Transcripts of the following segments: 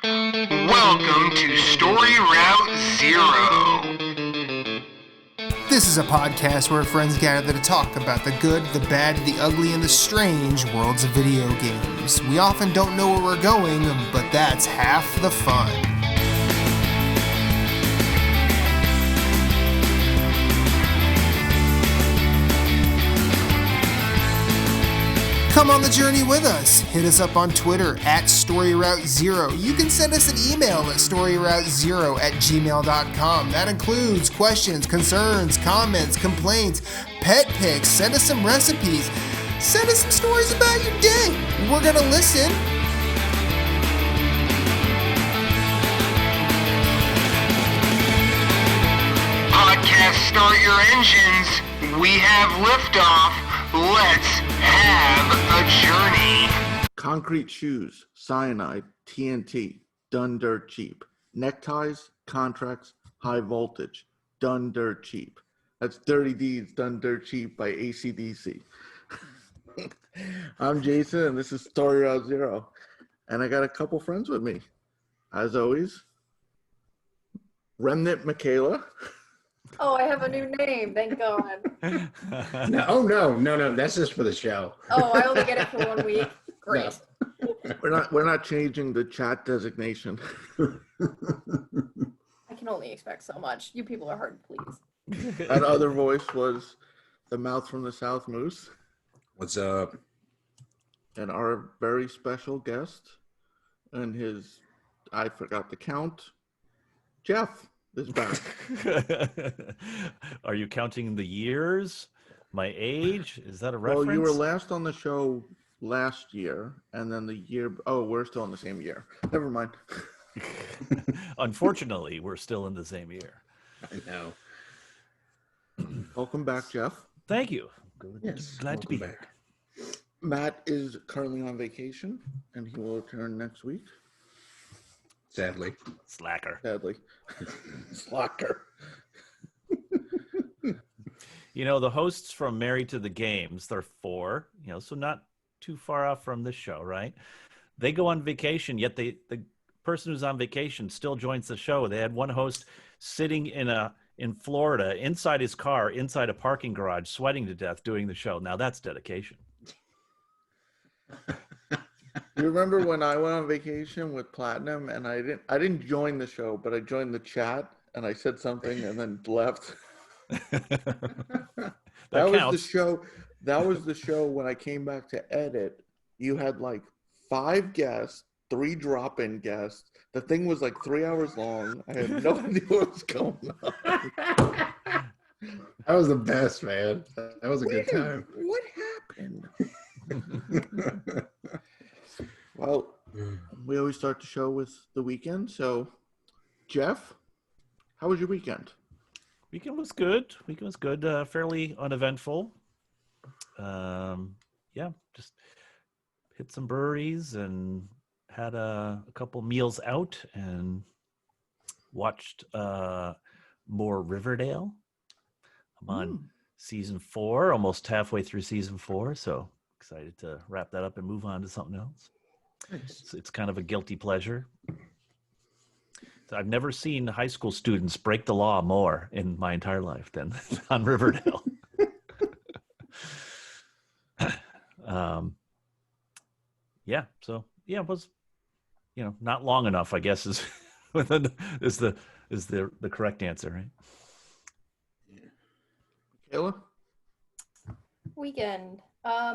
Welcome to Story Route Zero. This is a podcast where friends gather to talk about the good, the bad, the ugly, and the strange worlds of video games. We often don't know where we're going, but that's half the fun. Come on the journey with us. Hit us up on Twitter at StoryRoute0. You can send us an email at StoryRoute0@gmail.com. That includes questions, concerns, comments, complaints, pet pics. Send us some recipes. Send us some stories about your day. We're going to listen. Podcast, start your engines. We have liftoff. Let's have a journey. Concrete shoes, cyanide, TNT, done dirt cheap. Neckties, contracts, high voltage, done dirt cheap. That's Dirty Deeds Done Dirt Cheap by AC/DC. I'm Jason, and this is Story Route Zero. And I got a couple friends with me. As always, Remnant Michaela. Oh, I have a new name. Thank God. No. That's just for the show. Oh, I only get it for 1 week. Great. No. We're not changing the chat designation. I can only expect so much. You people are hard to please. That other voice was the mouth from the South Moose. What's up? And our very special guest and his, I forgot the count, Jeff is back. Are you counting the years? My age? Is that a reference? Well, you were last on the show last year, and then the year, we're still in the same year. Never mind. Unfortunately, we're still in the same year. I know. Welcome back, Jeff. Thank you. Yes, Glad to be back. here. Matt is currently on vacation, and he will return next week. Sadly. Slacker. Sadly. Slacker. You know, the hosts from Married to the Games, they're 4, so not too far off from this show, right? They go on vacation, yet the person who's on vacation still joins the show. They had one host sitting in Florida, inside his car, inside a parking garage, sweating to death, doing the show. Now that's dedication. You remember when I went on vacation with Platinum, and I didn't join the show, but I joined the chat, and I said something and then left. That was the show. That was the show when I came back to edit. You had like 5 guests, 3 drop-in guests. The thing was like 3 hours long. I had no idea what was going on. That was the best, man. That was a good time. What happened? Well, we always start the show with the weekend. So, Jeff, how was your weekend? Weekend was good. Fairly uneventful. Just hit some breweries and had a couple meals out and watched more Riverdale. I'm on season 4, almost halfway through season 4, so excited to wrap that up and move on to something else. Nice. It's kind of a guilty pleasure. So I've never seen high school students break the law more in my entire life than on Riverdale. It was, not long enough, I guess, is the correct answer, right? Michaela? Weekend.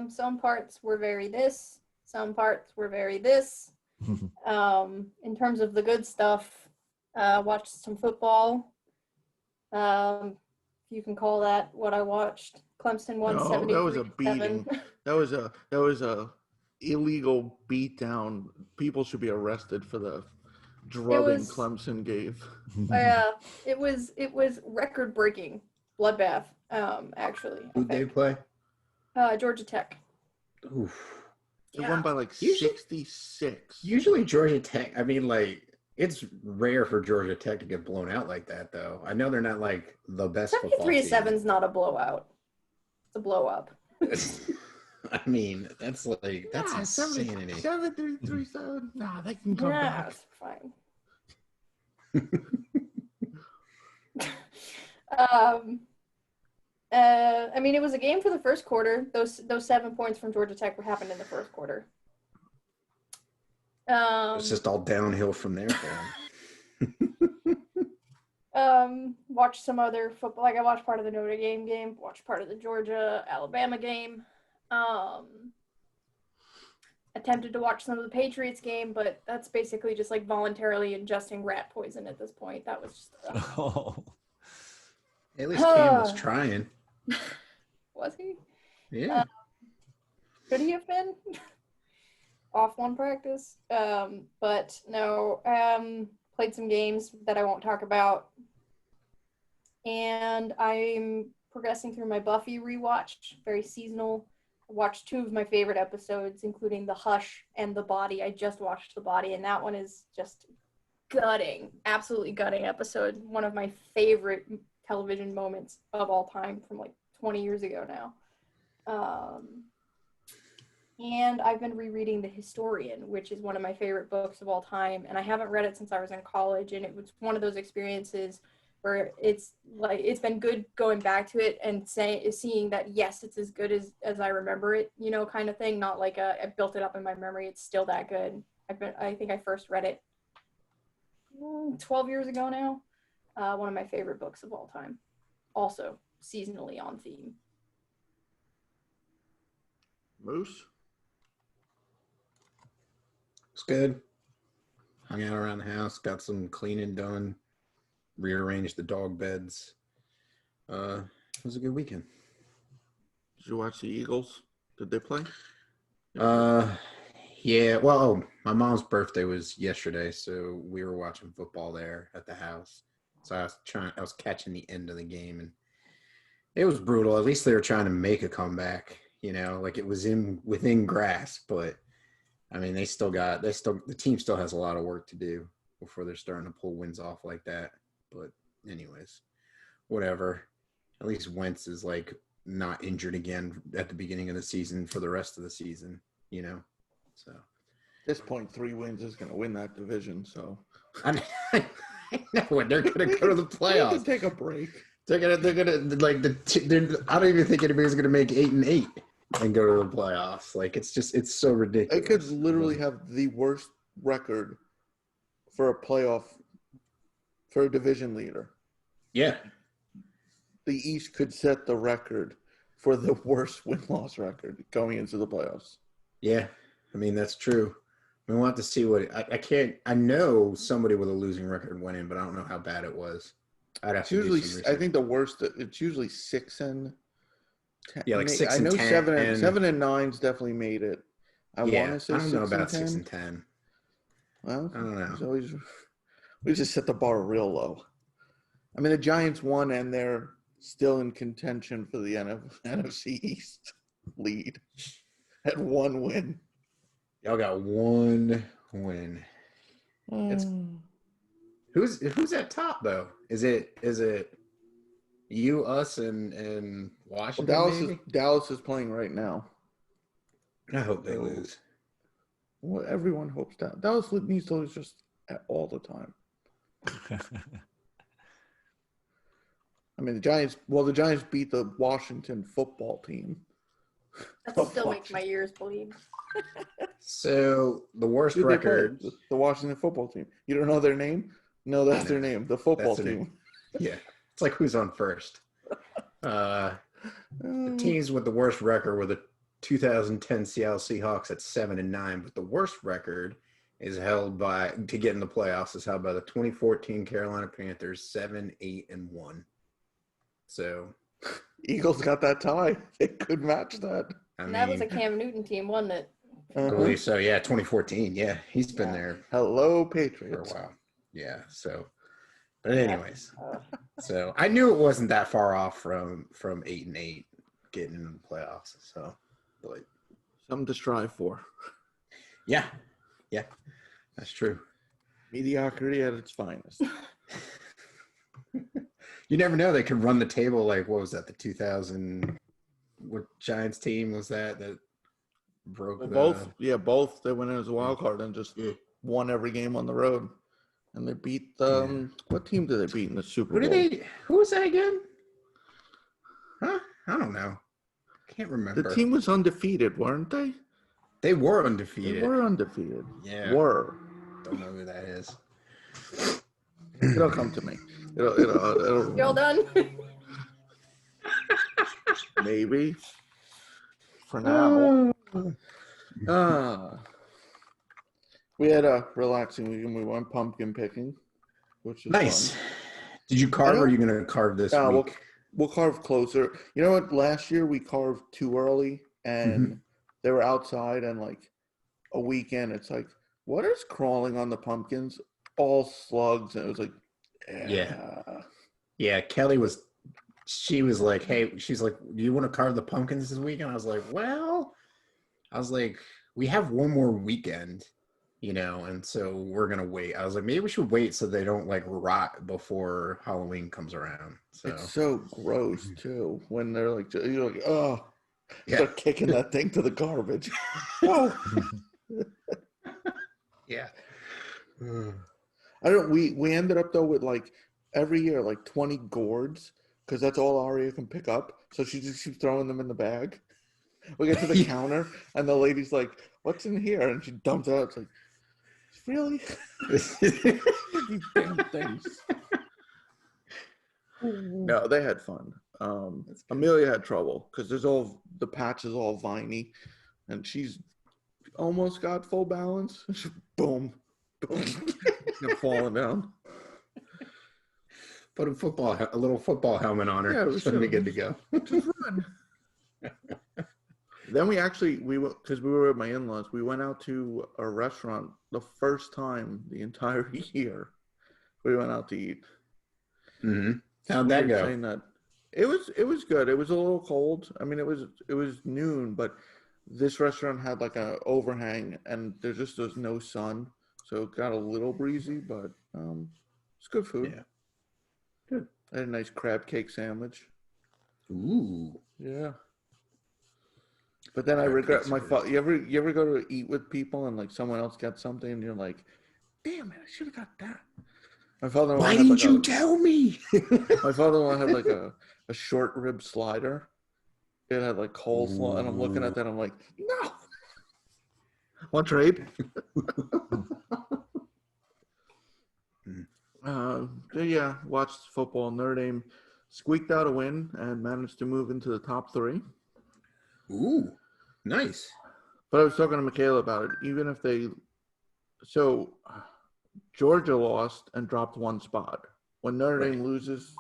Some parts were very this. Some parts were very this. In terms of the good stuff, watched some football. You can call that what I watched. Clemson won 73-7. That was a beating. That was a illegal beatdown. People should be arrested for the drubbing Clemson gave. It was record breaking bloodbath. Actually. Who'd they play? Georgia Tech. Oof. They won by like 66. Usually Georgia Tech, it's rare for Georgia Tech to get blown out like that, though. I know they're not like the best football team. 73-7 is not a blowout. It's a blow up. I mean, that's insanity. 7-3-3-7. Nah, they can come Yeah, back. it's fine. I mean, it was a game for the first quarter. Those 7 points from Georgia Tech were happened in the first quarter. It's just all downhill from there for him. Watched some other football. Like I watched part of the Notre Dame game, watched part of the Georgia Alabama game. Attempted to watch some of the Patriots game, but that's basically just like voluntarily ingesting rat poison at this point. That was just. Oh. At least Cam was trying. Was he? Yeah. Could he have been? Off one practice. But no. Played some games that I won't talk about. And I'm progressing through my Buffy rewatch. Very seasonal. I watched 2 of my favorite episodes, including The Hush and The Body. I just watched The Body, and that one is just gutting. Absolutely gutting episode. One of my favorite television moments of all time from like 20 years ago now. And I've been rereading The Historian, which is one of my favorite books of all time. And I haven't read it since I was in college. And it was one of those experiences where it's been good going back to it and seeing that, yes, it's as good as I remember it, you know, kind of thing. Not like I built it up in my memory. It's still that good. I think I first read it 12 years ago now. One of my favorite books of all time. Also seasonally on theme. Moose? It's good. Hung out around the house, got some cleaning done, rearranged the dog beds. It was a good weekend. Did you watch the Eagles? Did they play? Yeah. Well, my mom's birthday was yesterday, so we were watching football there at the house. So I was catching the end of the game, and it was brutal. At least they were trying to make a comeback, you know, like it was within grasp, but I mean, the team still has a lot of work to do before they're starting to pull wins off like that. But anyways, whatever. At least Wentz is like not injured again at the beginning of the season for the rest of the season, you know? So At this point, 3 wins is going to win that division, so. I know, and they're going to go to the They can playoffs. take a break. They're gonna like I don't even think anybody's gonna make 8-8 and go to the playoffs. Like it's so ridiculous. They could literally have the worst record for a playoff for a division leader. Yeah. The East could set the record for the worst win-loss record going into the playoffs. Yeah. I mean, that's true. We want to see what I know somebody with a losing record went in, but I don't know how bad it was. I'd have It's to do usually, some I research. think the worst. It's usually 6-10. Yeah, like 6 I and know 10. 7 and 9's definitely made it. I want to say I don't 6 know about and 10. 6 and 10. Well, I don't know. so we just set the bar real low. I mean, the Giants won, and they're still in contention for the NFC East lead at 1 win. Y'all got 1 win. It's who's at top though? Is it you, us, and Washington? Well, Dallas is playing right now. I hope they lose. Well, everyone hopes that Dallas needs to lose just all the time. I mean, the Giants beat the Washington football team. That still makes my ears bleed. So the worst Who'd they play? record. The Washington football team. You don't know their name? No, that's their name. The football That's their team. Yeah, it's like who's on first. The teams with the worst record were the 2010 Seattle Seahawks at 7-9, but the worst record is held by to get in the playoffs is held by the 2014 Carolina Panthers 7-8-1. So Eagles got that tie. They could match that. And that was a Cam Newton team, wasn't it? I believe so. Yeah, 2014. Yeah, he's been there Hello, for a Patriots. while. Yeah. So, but anyways, so I knew it wasn't that far off from 8-8 getting into the playoffs. So, but Something to strive for. yeah, that's true. Mediocrity at its finest. You never know. They could run the table like, what was that? The 2000 what Giants team was that? broke Both they went in as a wild card and just won every game on the road. And they beat what team did they beat in the Super Bowl? Who was that again? Huh? I don't know. Can't remember. The team was undefeated, weren't they? They were undefeated. Yeah. Don't know who that is. It'll come to me. It'll You all done? maybe. For now. We had a relaxing weekend. We went pumpkin picking, which was nice. fun. Did you carve, or are you going to carve this week? We'll carve closer. You know what? Last year we carved too early, and they were outside, and like a weekend, it's like, what is crawling on the pumpkins? All slugs, and it was like, yeah. Kelly was like, hey, she's like, do you want to carve the pumpkins this weekend? I was like, we have one more weekend, and so we're gonna wait. I was like, maybe we should wait so they don't like rot before Halloween comes around. So it's so gross too when they're like, you're like, oh, start kicking that thing to the garbage. Oh. Yeah. I don't. We ended up though with like every year like 20 gourds because that's all Aria can pick up. So she just keeps throwing them in the bag. We get to the counter and the lady's like, "What's in here?" And she dumps it out. It's like, really? These damn things. No, they had fun. Amelia had trouble because the patch is all viney, and she's almost got full balance. Boom, boom, falling down. Put a little football helmet on her. Yeah, she'll be good to go. Just run. Then we went because we were with my in-laws. We went out to a restaurant the first time the entire year. We went out to eat. Mm-hmm. How'd that go? It was good. It was a little cold. I mean, it was noon, but this restaurant had like an overhang, and there's no sun, so it got a little breezy. But it's good food. Yeah, good. I had a nice crab cake sandwich. Ooh, yeah. But then I regret my fault. You ever go to eat with people and like someone else got something and you're like, damn it, I should have got that. My father-in-law why didn't you tell me? My father-in-law had like a short rib slider. It had like coleslaw, and I'm looking at that. I'm like, no. Want trade? Yeah, watched football. Notre Dame squeaked out a win and managed to move into the top 3. Ooh, nice. But I was talking to Michaela about it. Even if Georgia lost and dropped 1 spot. When Notre Dame loses,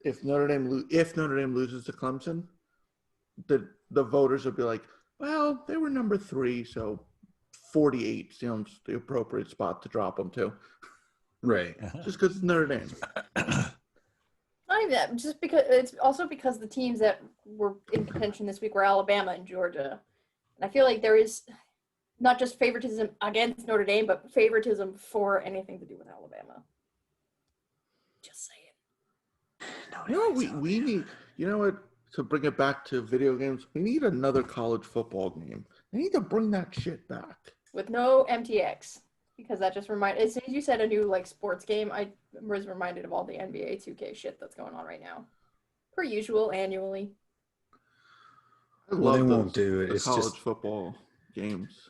if Notre Dame loses to Clemson, the voters will be like, well, they were number 3, so 48 sounds the appropriate spot to drop them to. Right. Just because it's Notre Dame. Not even that, just because it's also because the teams that were in contention this week were Alabama and Georgia. And I feel like there is not just favoritism against Notre Dame, but favoritism for anything to do with Alabama. Just saying. You know what we need? You know what? To bring it back to video games, we need another college football game. They need to bring that shit back. With no MTX. Because that just reminded, as soon as you said a new like sports game, I was reminded of all the NBA 2K shit that's going on right now. Per usual, annually. I love they won't do it. It's college just football games.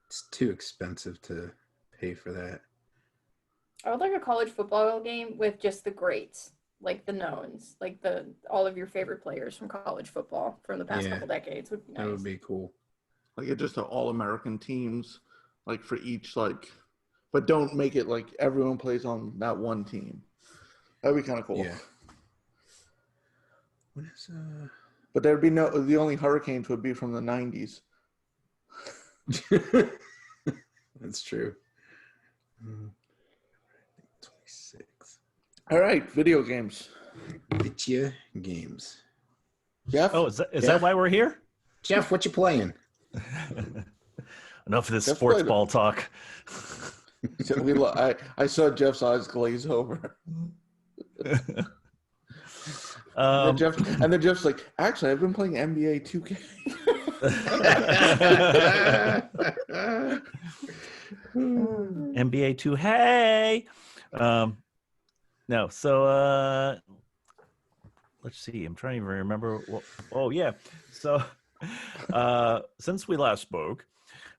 It's too expensive to pay for that. I would like a college football game with just the greats, like the knowns, like all of your favorite players from college football from the past couple decades would be nice. That would be cool. Like it's just all-American teams. Like for each but don't make it like everyone plays on that one team. That'd be kind of cool. Yeah. What is But there'd be the only Hurricanes would be from the 90s. That's true. 26. All right, video games. Video games. Jeff? Oh, is that why we're here? Jeff, what you playing? Enough of this sports ball talk. I saw Jeff's eyes glaze over. And then Jeff's like, actually, I've been playing NBA 2K. NBA 2, hey. No, so let's see. I'm trying to even remember. Oh yeah. So since we last spoke,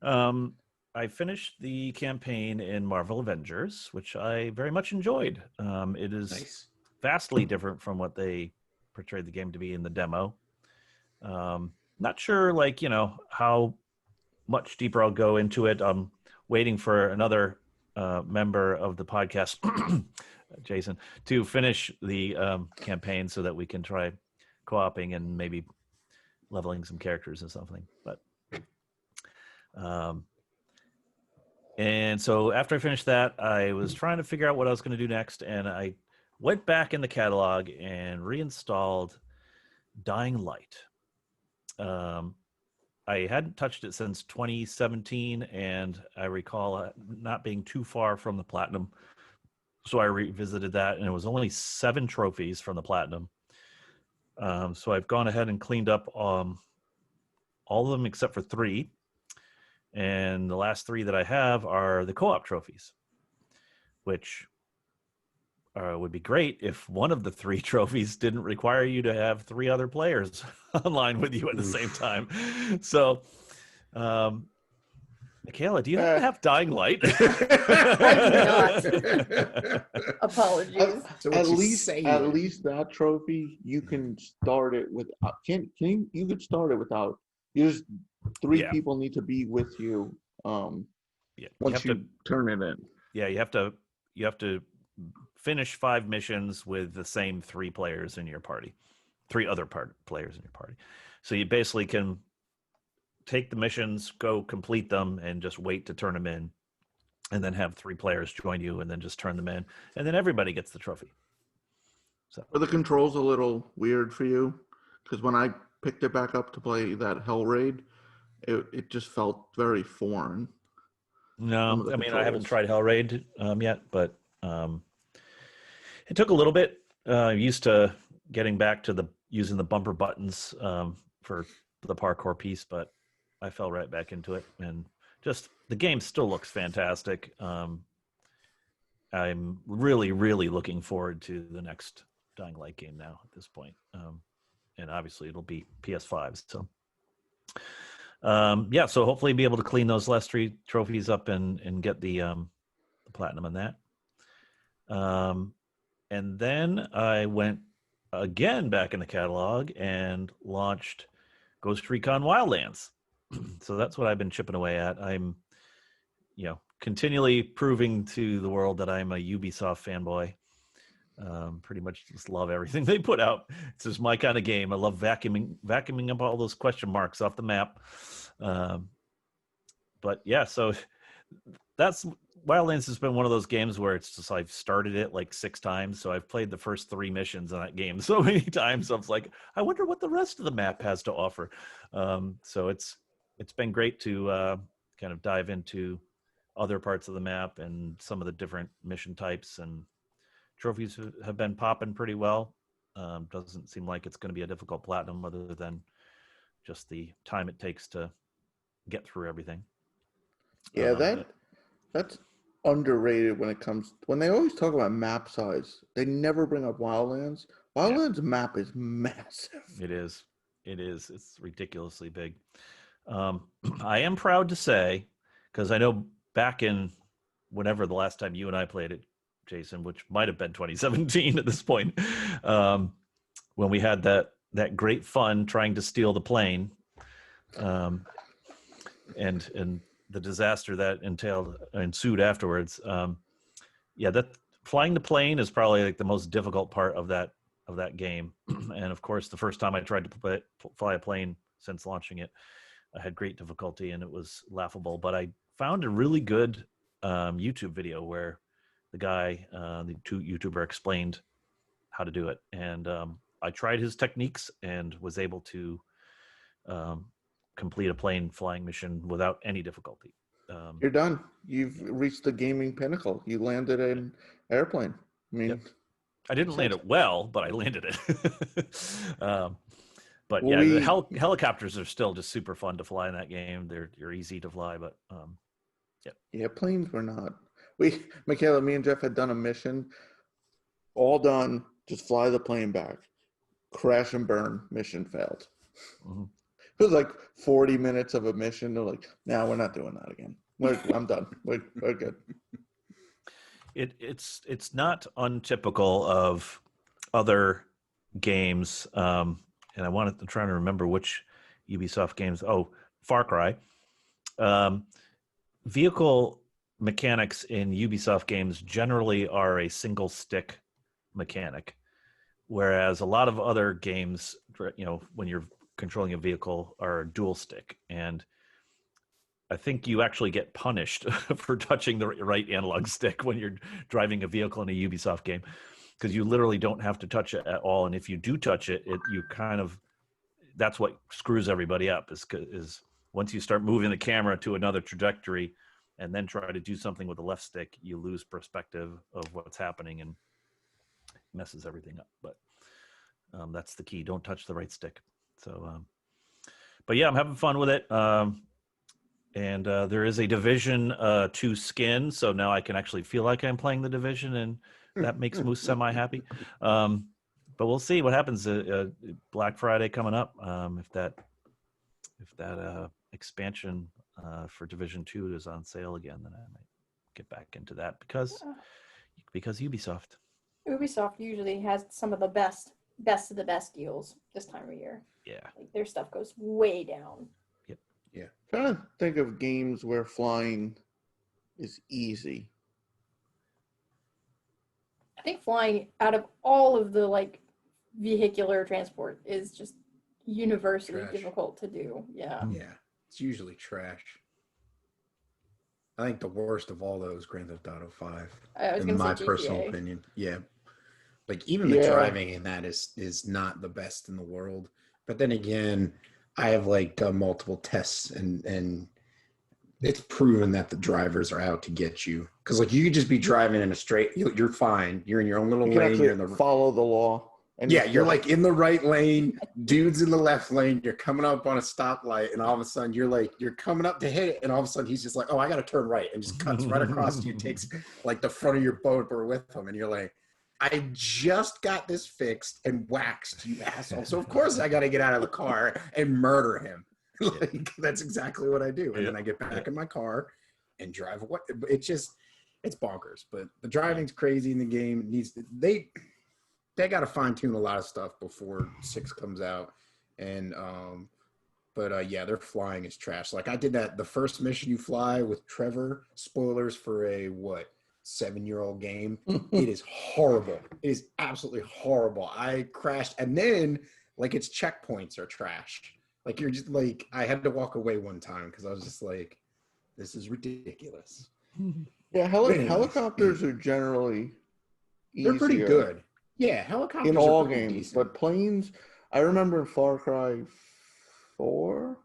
I finished the campaign in Marvel Avengers, which I very much enjoyed. It is Nice. vastly different from what they portrayed the game to be in the demo. Not sure, like, how much deeper I'll go into it. I'm waiting for another member of the podcast, Jason, to finish the campaign so that we can try co-oping and maybe leveling some characters or something. But and so after I finished that, I was trying to figure out what I was going to do next, and I went back in the catalog and reinstalled Dying Light. I hadn't touched it since 2017, and I recall not being too far from the platinum. So I revisited that, and it was only 7 trophies from the platinum. So I've gone ahead and cleaned up all of them except for 3. And the last 3 that I have are the co-op trophies, which would be great if one of the 3 trophies didn't require you to have 3 other players online with you at the same time. So, Michaela, do you have Dying Light? I do not. Apologies. So At least that trophy, you can start it with. You could start it without. You just 3 people need to be with you. Once you turn it in. Yeah, you have to finish 5 missions with the same 3 players in your party, 3 other players in your party. So you basically can take the missions, go complete them, and just wait to turn them in, and then have 3 players join you, and then just turn them in, and then everybody gets the trophy. So Are the controls a little weird for you? Because when I picked it back up to play that Hell Raid, it just felt very foreign. No, I mean, I haven't tried Hell Raid yet, but it took a little bit. Used to getting back to using the bumper buttons for the parkour piece, but I fell right back into it, and just the game still looks fantastic. I'm really, really looking forward to the next Dying Light game now at this point, and obviously it'll be PS5. So, so hopefully be able to clean those last 3 trophies up and get the platinum on that. And then I went again back in the catalog and launched Ghost Recon Wildlands. So that's what I've been chipping away at. I'm, continually proving to the world that I'm a Ubisoft fanboy. Pretty much just love everything they put out. It's just my kind of game. I love vacuuming up all those question marks off the map. But yeah, so that's Wildlands has been one of those games where it's just I've started it like 6 times, so I've played the first 3 missions in that game so many times. I was like, I wonder what the rest of the map has to offer. So it's been great to kind of dive into other parts of the map and some of the different mission types, and trophies have been popping pretty well. Doesn't seem like it's going to be a difficult platinum other than just the time it takes to get through everything. Yeah, that's underrated when they always talk about map size. They never bring up Wildlands. Wildlands map is massive. It is. It's ridiculously big. I am proud to say, because I know back in whenever the last time you and I played it, Jason, which might have been 2017 at this point, when we had that great fun trying to steal the plane, and the disaster that ensued afterwards. That flying the plane is probably like the most difficult part of that game. And of course, the first time I tried to fly a plane since launching it, I had great difficulty and it was laughable. But I found a really good YouTube video where the guy, the YouTuber, explained how to do it, and I tried his techniques and was able to complete a plane flying mission without any difficulty. You're done. You've reached the gaming pinnacle. You landed an airplane. I mean, I didn't land it well, but I landed it. But Well, yeah, the helicopters are still just super fun to fly in that game. They're easy to fly, but Yeah, planes were not. Michaela, me and Jeff had done a mission. All done. Just fly the plane back. Crash and burn. Mission failed. mhm. It was like 40 minutes of a mission. They're like, "No, we're not doing that again. I'm done. We're good." It's not untypical of other games, and I'm trying to remember which Ubisoft games. Oh, Far Cry. Vehicle mechanics in Ubisoft games generally are a single stick mechanic, whereas a lot of other games, when you're controlling a vehicle, are dual stick. And I think you actually get punished for touching the right analog stick when you're driving a vehicle in a Ubisoft game, because you literally don't have to touch it at all. And if you do touch it, that's what screws everybody up is once you start moving the camera to another trajectory and then try to do something with the left stick, you lose perspective of what's happening and messes everything up. But that's the key. Don't touch the right stick. So, but yeah, I'm having fun with it. And there is a Division 2 skin, so now I can actually feel like I'm playing the Division, and that makes Moose semi-happy. But we'll see what happens. Black Friday coming up. If that expansion for Division 2 is on sale again, then I might get back into that because Ubisoft. Ubisoft usually has some of the best of the best deals this time of year. Yeah. Like their stuff goes way down. Yeah. Trying to think of games where flying is easy. I think flying out of all of the vehicular transport is just universally Trash. difficult to do. Yeah. Yeah, it's usually trash. I think the worst of all those Grand Theft Auto 5, I was in gonna my say personal GTA. opinion. Yeah, like even the driving in that is not the best in the world. But then again, I have done multiple tests and it's proven that the drivers are out to get you, because you could just be driving in a straight, you're fine, you're in your own little You can lane, actually you're in the follow the law. And yeah, you're in the right lane, dude's in the left lane, you're coming up on a stoplight, and all of a sudden you're coming up to hit it, and all of a sudden he's just like, oh, I gotta turn right, and just cuts right across you, takes the front of your bumper with him, and you're like, I just got this fixed and waxed, you asshole. So of course I gotta get out of the car and murder him. That's exactly what I do. And then I get back in my car and drive away. It's bonkers. But the driving's crazy in the game. They got to fine tune a lot of stuff before 6 comes out. And yeah, their flying is trash. I did that the first mission you fly with Trevor. Spoilers for a 7-year-old game. It is horrible. It is absolutely horrible. I crashed, and then its checkpoints are trash. You're just I had to walk away one time because I was just like, this is ridiculous. Yeah, helicopters are generally easier. They're pretty good. Yeah, helicopters in all are pretty games, decent. but planes. I remember in Far Cry 5.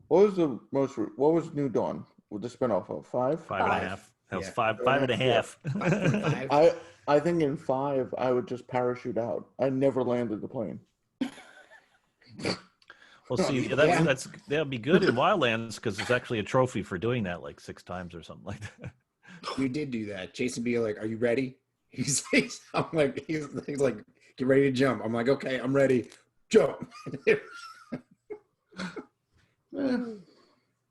What was New Dawn with the spinoff of 5? 5.5. That was Yeah. 5.5. I think in 5 I would just parachute out. I never landed the plane. Well, see, that'd be good in Wildlands because it's actually a trophy for doing that 6 times or something like that. You did do that. Jason be like, "Are you ready?" He's like, "Get ready to jump." I'm like, "Okay, I'm ready. Jump."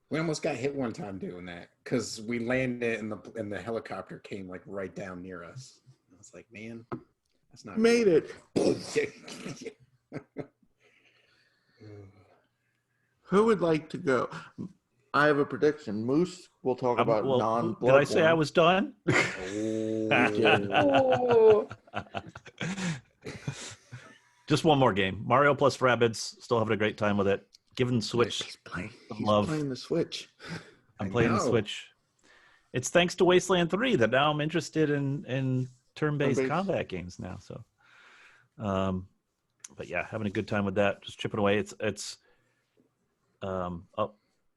We almost got hit one time doing that because we landed and the helicopter came right down near us. I was like, "Man, that's not Made good." it. Who would like to go? I have a prediction. Moose will talk about non-Bloodborne. Did I say I was done? Oh. Just one more game. Mario plus Rabbids. Still having a great time with it. Giving Switch He's playing the Switch. I'm playing the Switch. It's thanks to Wasteland 3 that now I'm interested in turn-based combat games now. So, but yeah, having a good time with that. Just chipping away.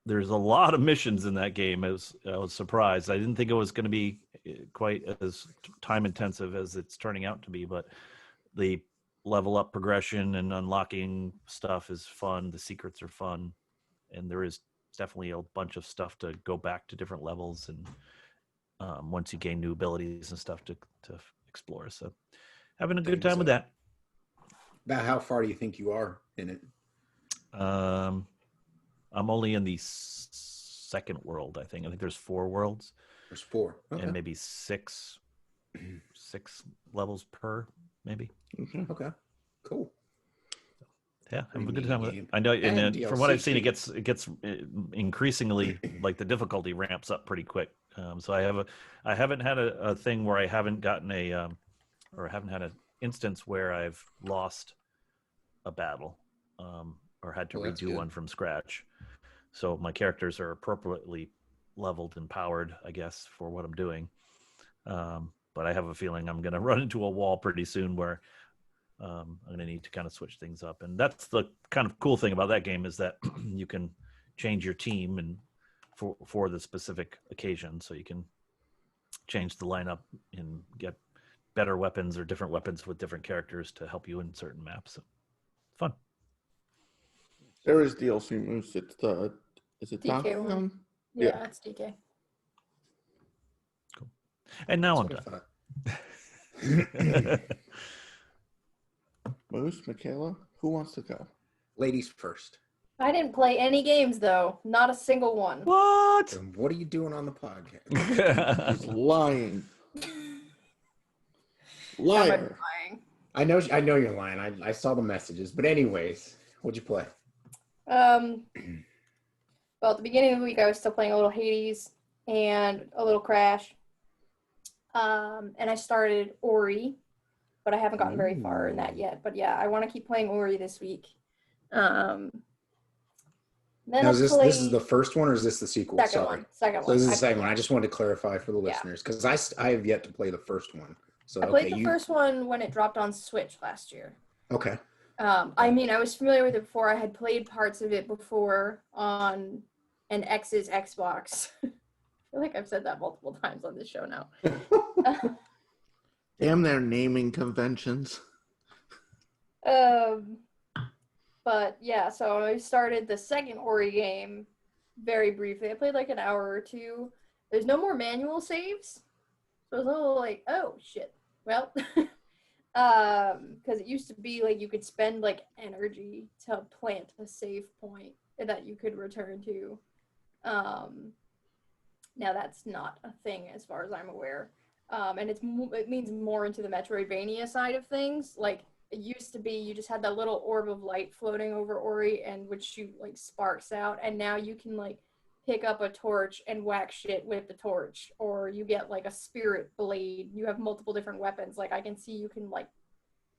There's a lot of missions in that game. I was surprised. I didn't think it was going to be quite as time intensive as it's turning out to be, but the level up progression and unlocking stuff is fun. The secrets are fun, and there is definitely a bunch of stuff to go back to different levels and once you gain new abilities and stuff to explore. So having a good time with that. About how far do you think you are in it? I'm only in the second world, I think. I think there's 4 worlds. There's 4. Okay. And maybe 6 levels per, maybe. Okay. Cool. Yeah, have a good time with it. I know, and from what I've seen, it gets increasingly, like, the difficulty ramps up pretty quick. So I haven't had a thing where I haven't gotten or haven't had an instance where I've lost a battle, or had to redo one from scratch. So my characters are appropriately leveled and powered, I guess, for what I'm doing. But I have a feeling I'm going to run into a wall pretty soon where I'm going to need to kind of switch things up. And that's the kind of cool thing about that game, is that you can change your team and for the specific occasion. So you can change the lineup and get better weapons or different weapons with different characters to help you in certain maps. So, fun. There is DLC moves. It's is it DK one? Yeah, it's DK. Cool. And now I'm done. Moose, Michaela, who wants to go? Ladies first. I didn't play any games though, not a single one. What? And what are you doing on the podcast? He's lying. Liar. I know you're lying. I saw the messages. But anyways, what'd you play? Well, at the beginning of the week, I was still playing a little Hades and a little Crash. And I started Ori, but I haven't gotten very far in that yet. But yeah, I want to keep playing Ori this week. Then now, this is the first one, or is this the sequel? Second one. So this is the second one. I just wanted to clarify for the listeners, because I have yet to play the first one. So I played the first one when it dropped on Switch last year. Okay. I mean, I was familiar with it before. I had played parts of it before on an ex's Xbox. I feel like I've said that multiple times on this show now. Damn their naming conventions. But yeah, so I started the second Ori game very briefly. I played like an hour or two. There's no more manual saves. So I was a little like, oh shit. Well, because it used to be like you could spend like energy to plant a save point that you could return to. Now that's not a thing as far as I'm aware. And it means more into the Metroidvania side of things. Like, it used to be you just had that little orb of light floating over Ori and would shoot like sparks out, and now you can like pick up a torch and whack shit with the torch, or you get like a spirit blade. You have multiple different weapons. Like, I can see you can like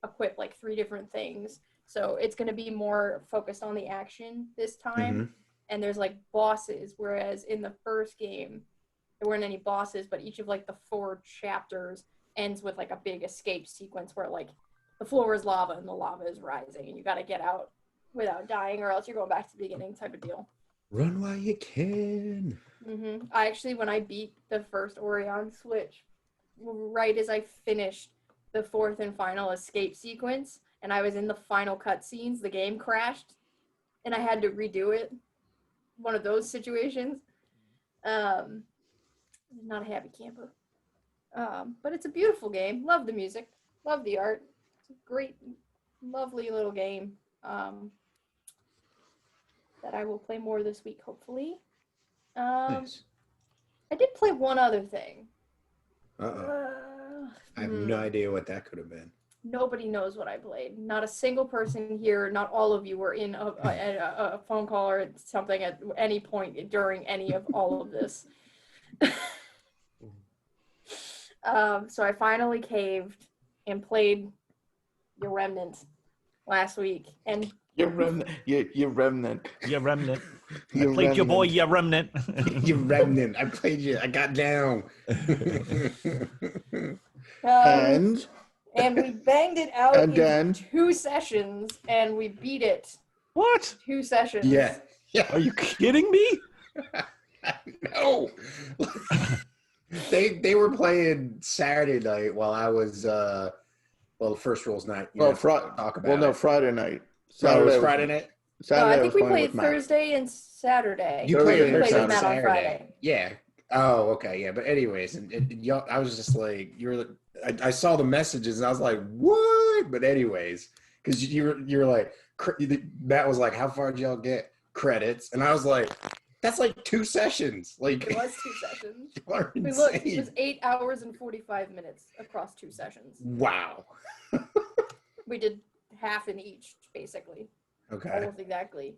equip like 3 different things. So it's going to be more focused on the action this time. Mm-hmm. And there's like bosses, whereas in the first game there weren't any bosses, but each of like the 4 chapters ends with like a big escape sequence where like the floor is lava and the lava is rising and you got to get out without dying, or else you're going back to the beginning type of deal. Run while you can. Mm-hmm. I actually, when I beat the first Ori on Switch, right as I finished the 4th and final escape sequence and I was in the final cutscenes, the game crashed and I had to redo it. One of those situations. Not a happy camper. But it's a beautiful game. Love the music. Love the art. It's a great, lovely little game that I will play more this week, hopefully. Nice. I did play one other thing. I have no idea what that could have been. Nobody knows what I played. Not a single person here, not all of you were in a phone call or something at any point during any of all of this. So I finally caved and played your Remnant last week. And Your Remnant. Your Remnant. Your Remnant. I played your boy, your Remnant. Your Remnant. I played you. I got down. And we banged it out in 2 sessions, and we beat it. What? 2 sessions. Yeah. Are you kidding me? No. They were playing Saturday night while I was Well, the first rule's not. You Well, don't have to talk about well, no, it. Friday night. Friday was was- Friday night. Saturday I I think was we playing played with Matt. Thursday and Saturday. You Thursday played and played Thursday with and Matt on Saturday. Friday. Yeah. Oh, okay. Yeah. But anyways, and y'all, I was just like, I saw the messages and I was like, what? But anyways, because you're like, Matt was like, how far did y'all get? Credits. And I was like, that's like 2 sessions. Like, It was 2 sessions. you are We looked, it insane. was 8 hours and 45 minutes across 2 sessions. Wow. We did half in each, basically. Okay. Almost exactly.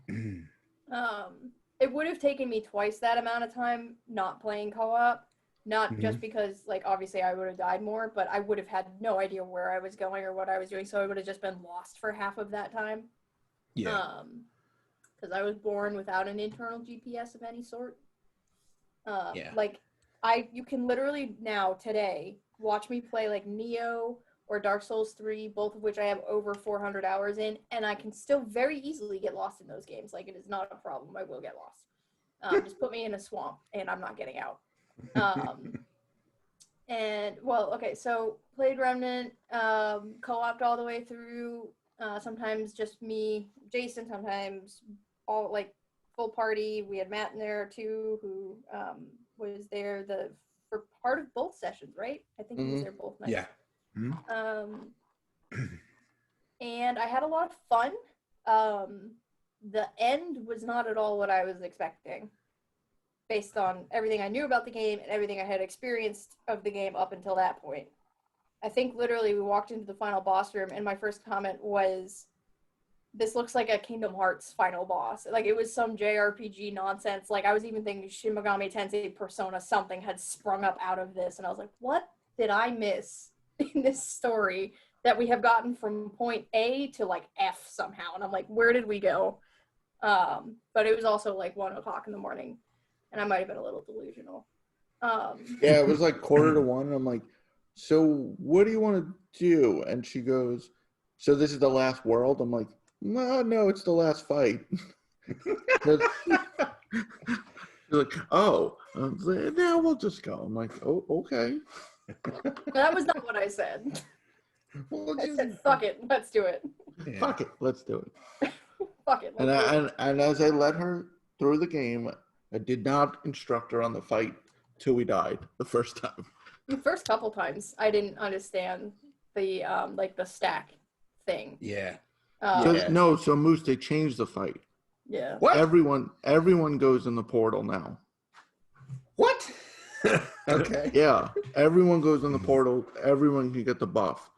It would have taken me twice that amount of time not playing co-op. Not just because, like, obviously I would have died more, but I would have had no idea where I was going or what I was doing, so I would have just been lost for half of that time. Yeah. Because I was born without an internal GPS of any sort. Yeah. Like, you can literally now, today, watch me play, like, Neo or Dark Souls 3, both of which I have over 400 hours in, and I can still very easily get lost in those games. Like, it is not a problem. I will get lost. Just put me in a swamp, and I'm not getting out. And, well, okay, so played Remnant, co-opted all the way through, sometimes just me, Jason, sometimes all, like, full party. We had Matt in there, too, who was there for part of both sessions, right? I think he was there both nights. Yeah. And I had a lot of fun. The end was not at all what I was expecting, based on everything I knew about the game and everything I had experienced of the game up until that point. I think literally we walked into the final boss room and my first comment was, this looks like a Kingdom Hearts final boss. Like, it was some JRPG nonsense. Like, I was even thinking Shin Megami Tensei Persona something had sprung up out of this, and I was like, what did I miss in this story that we have gotten from point A to, like, F somehow? And I'm like, where did we go? But it was also like 1 o'clock in the morning, and I might have been a little delusional. Yeah, it was like 1:45, and I'm like, so what do you want to do? And she goes, so this is the last world? I'm like, no, it's the last fight. She's like, oh, now we'll just go. I'm like, oh, okay. That was not what I said. Well, I said, fuck it, let's do it. Yeah. fuck it, let's do it. Fuck it. And Let's do it. and as I led her through the game, I did not instruct her on the fight till we died the first time. The first couple times, I didn't understand the like the stack thing. Yeah. So Moose, they changed the fight. Yeah. What? Everyone goes in the portal now. What? Okay. Yeah, everyone goes in the portal. Everyone can get the buff,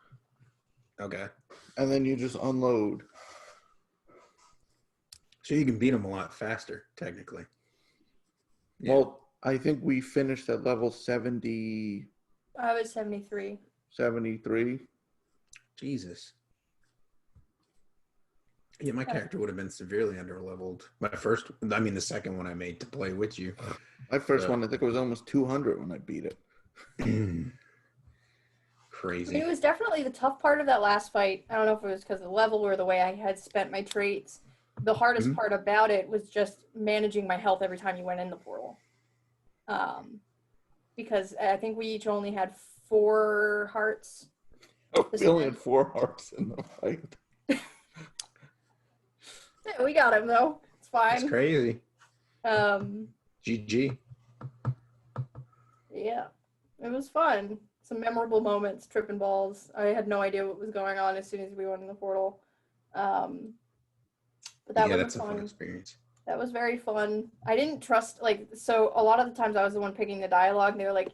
Okay. and then you just unload. So you can beat them a lot faster, technically. Yeah. Well, I think we finished at level 70, I was 73. 73. Jesus. Yeah, my character would have been severely underleveled. The second one I made to play with you. My first one, I think it was almost 200 when I beat it. Crazy. It was definitely the tough part of that last fight. I don't know if it was because of the level or the way I had spent my traits. The hardest part about it was just managing my health every time you went in the portal. Because I think we each only had 4 hearts. We only had 4 hearts in the fight. Yeah, we got him though. It's fine. That's crazy. GG. Yeah, it was fun. Some memorable moments, tripping balls. I had no idea what was going on as soon as we went in the portal. But that was that's a fun experience. That was very fun. I didn't trust, so a lot of the times I was the one picking the dialogue, and they were like,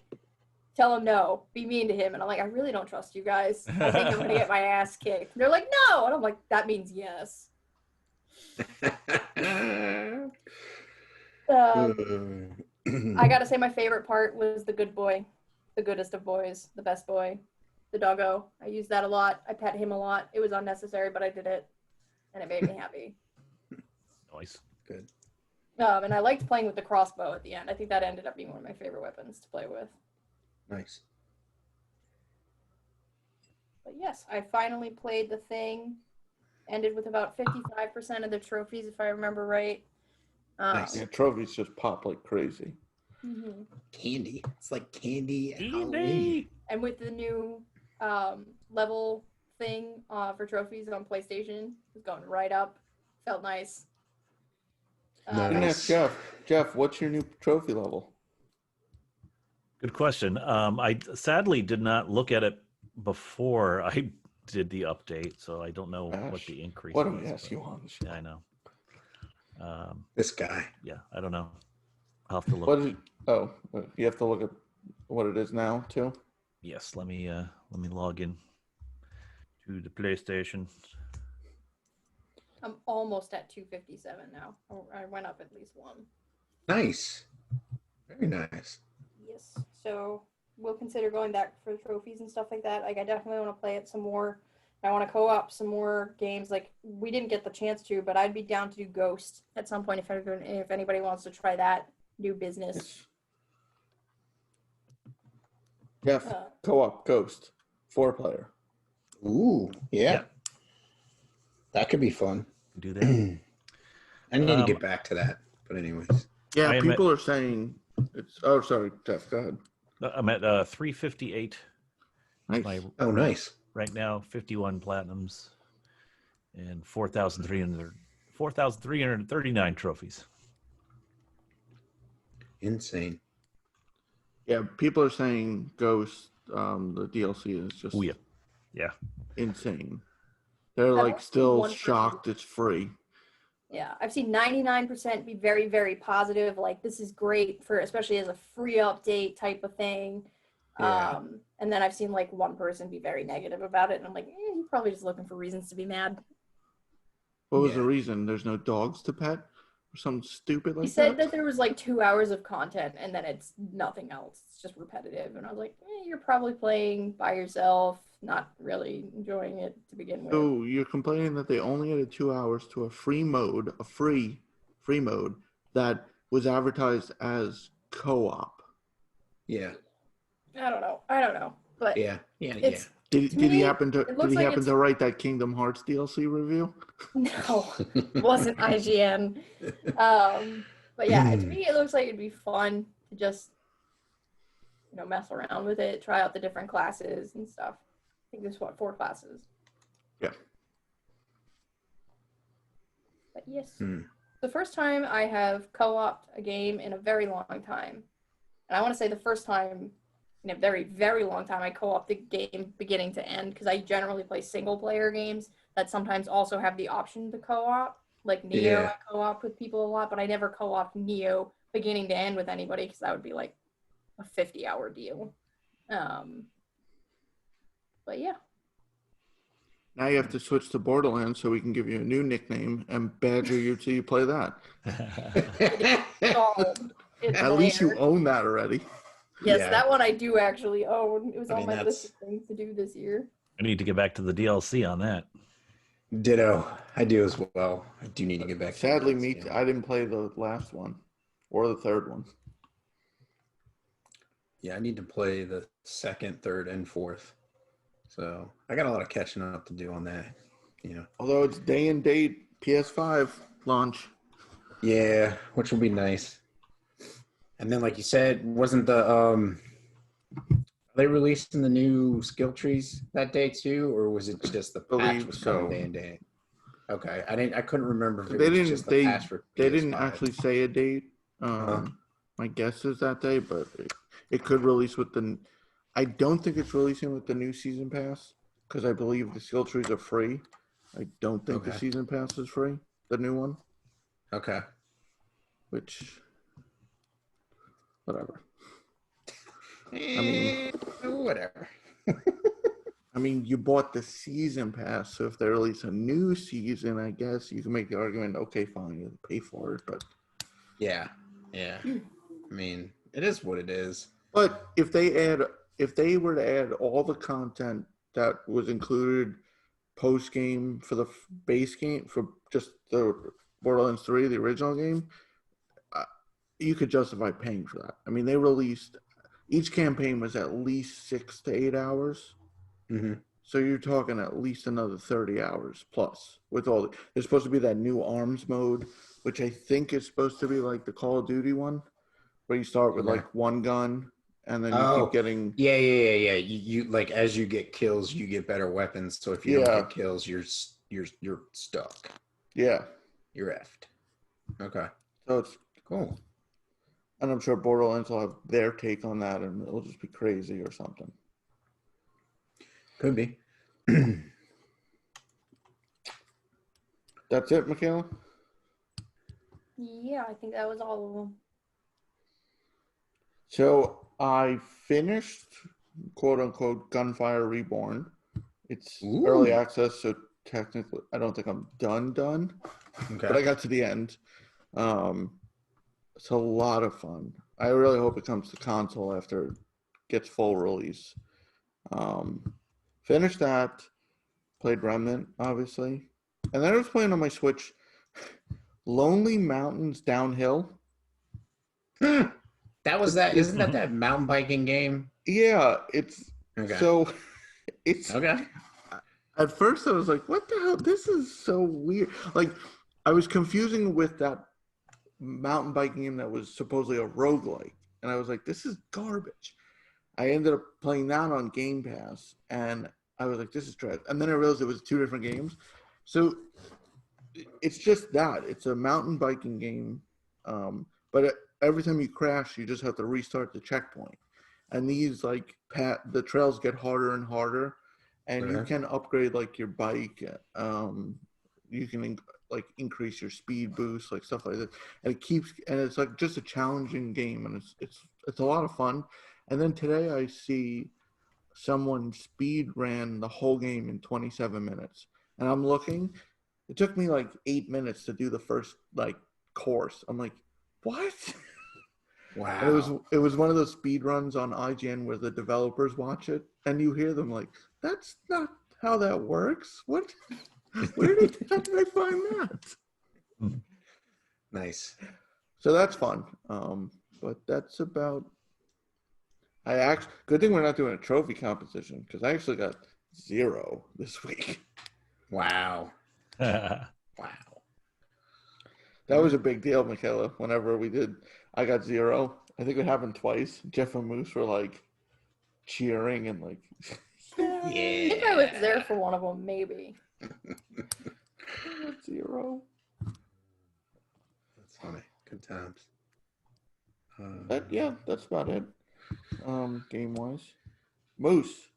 tell him no, be mean to him. And I'm like, I really don't trust you guys. I think I'm going to get my ass kicked. And they're like, no. And I'm like, that means yes. I gotta say my favorite part was the good boy, the goodest of boys, the best boy, the doggo. I used that a lot. I pet him a lot. It was unnecessary, but I did it, and it made me happy. Nice. Good. And I liked playing with the crossbow at the end. I think that ended up being one of my favorite weapons to play with. Nice. But yes, I finally played the thing. Ended with about 55% of the trophies, if I remember right. Nice. Yeah, trophies just pop like crazy. Mm-hmm. Candy. It's like candy. at Candy. Halloween. And with the new level thing for trophies on PlayStation. It was going right up. Felt nice. I didn't ask Jeff. Jeff, what's your new trophy level? Good question. I sadly did not look at it before I did the update, so I don't know what the increase what was. do we ask you on? Yeah, I know. This guy. Yeah, I don't know. I'll have to look. What is it? Oh, you have to look at what it is now too. Yes, let me log in to the PlayStation. I'm almost at 257 now. I went up at least one. Nice. Very nice. Yes. So we'll consider going back for trophies and stuff like that. Like I definitely want to play it some more. I want to co-op some more games. Like we didn't get the chance to, but I'd be down to do Ghost at some point if anybody wants to try that new business. Jeff, co-op Ghost, 4-player. Ooh, yeah. That could be fun. Do that. I need to get back to that. But anyways. Yeah, people are saying it's. Oh, sorry, Jeff. Go ahead. I'm at 358. Nice. Nice. Right now, 51 platinums and 4,339 trophies. Insane. Yeah, people are saying Ghost, the DLC is just insane. They're like still shocked it's free. Yeah, I've seen 99% be very, very positive. Like this is great for, especially as a free update type of thing. Yeah. And then I've seen like one person be very negative about it, and I'm like, you're probably just looking for reasons to be mad. What was the reason? There's no dogs to pet, or something stupid like that? He said that there was like 2 hours of content, and then it's nothing else. It's just repetitive. And I was like, you're probably playing by yourself, not really enjoying it to begin with. So you're complaining that they only added 2 hours to a free mode, a free mode that was advertised as co-op. Yeah. I don't know, but yeah. Did he happen to write that Kingdom Hearts DLC review? No, it wasn't IGN. But yeah, to me it looks like it'd be fun to just mess around with it, try out the different classes and stuff. I think there's 4 classes. Yeah. But yes, the first time I have co-opted a game in a very long time, and I want to say the first time in a very, very long time I co-op the game beginning to end, because I generally play single-player games that sometimes also have the option to co-op. Like Neo, I co-op with people a lot, but I never co-op Neo beginning to end with anybody, because that would be like a 50-hour deal. But yeah. Now you have to switch to Borderlands so we can give you a new nickname and badger you till you play that. At least you own that already. Yes, that one I do actually own. It was on my list of things to do this year. I need to get back to the DLC on that. Ditto. I do as well. I do need to get back. Sadly, I didn't play the last one or the third one. Yeah, I need to play the second, third, and fourth. So I got a lot of catching up to do on that. Although it's day and date PS5 launch. Yeah, which will be nice. And then, like you said, wasn't are they releasing the new skill trees that day too, or was it just the patch was coming day and day? Okay, I couldn't remember if it was just the patch for PS5. They didn't actually say a date. My guess is that day, but it could release with the. I don't think it's releasing with the new season pass, because I believe the skill trees are free. I don't think the season pass is free, the new one. Okay. Which. Whatever. Whatever. I mean, you bought the season pass, so if they release a new season, I guess you can make the argument, okay, fine, you pay for it, but... Yeah. I mean, it is what it is. But if they were to add all the content that was included post-game for the base game, for just the Borderlands 3, the original game, you could justify paying for that. I mean, they released each campaign was at least 6 to 8 hours. Mm-hmm. So you're talking at least another 30 hours plus with all there's supposed to be that new arms mode, which I think is supposed to be like the Call of Duty one, where you start with like one gun and then you keep getting. Yeah. You like as you get kills, you get better weapons. So if you don't get kills, you're stuck. Yeah, you're effed. Okay, so it's cool. And I'm sure Borderlands will have their take on that, and it'll just be crazy or something. Could be. That's it, Michaela? Yeah, I think that was all of them. So I finished, quote unquote, Gunfire Reborn. It's early access, so technically I don't think I'm done. Okay. But I got to the end. It's a lot of fun. I really hope it comes to console after it gets full release. Finished that. Played Remnant, obviously. And then I was playing on my Switch Lonely Mountains Downhill. That was that. Isn't that mountain biking game? Yeah, it's okay. So it's okay. At first I was like, what the hell? This is so weird. Like, I was confusing with that mountain biking game that was supposedly a roguelike. And I was like, this is garbage. I ended up playing that on Game Pass, and I was like, this is trash. And then I realized it was 2 different games. So it's just that. It's a mountain biking game. But every time you crash, you just have to restart the checkpoint. And these, like, the trails get harder and harder. And you can upgrade, like, your bike. You can, increase your speed boost, like, stuff like that. And it's, like, just a challenging game. And it's a lot of fun. And then today I see someone speed ran the whole game in 27 minutes. And I'm looking. It took me, 8 minutes to do the first, course. I'm like, what? Wow. And it was one of those speed runs on IGN where the developers watch it, and you hear them like, that's not how that works. What? How did I find that? Nice. So that's fun. But that's about. Good thing we're not doing a trophy competition, because I actually got 0 this week. Wow. Wow. That was a big deal, Michaela. Whenever I got 0. I think it happened twice. Jeff and Moose were cheering and yeah. I think I was there for one of them, maybe. 0. That's funny. Good times. That's about it. Game wise, Moose.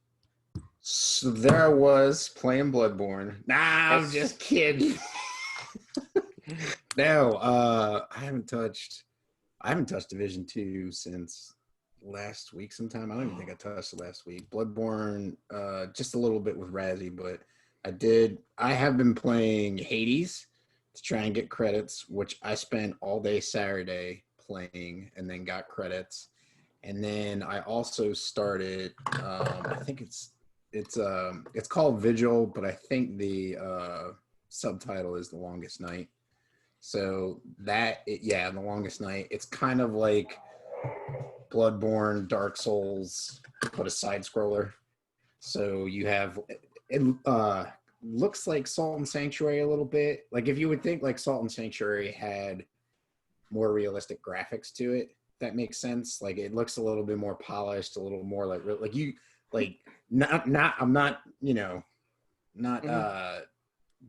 So there I was playing Bloodborne. Nah, I'm just kidding. No, I haven't touched Division 2 since last week sometime. I don't even think I touched it last week. Bloodborne, just a little bit with Razzie, but I have been playing Hades to try and get credits, which I spent all day Saturday playing and then got credits. And then I also started, I think it's called Vigil, but I think the subtitle is The Longest Night. So The Longest Night. It's kind of like Bloodborne, Dark Souls, but a side scroller. So you have it. Looks like Salt and Sanctuary a little bit. Like if you would think like Salt and Sanctuary had more realistic graphics to it. That makes sense. Like it looks a little bit more polished, a little more I'm not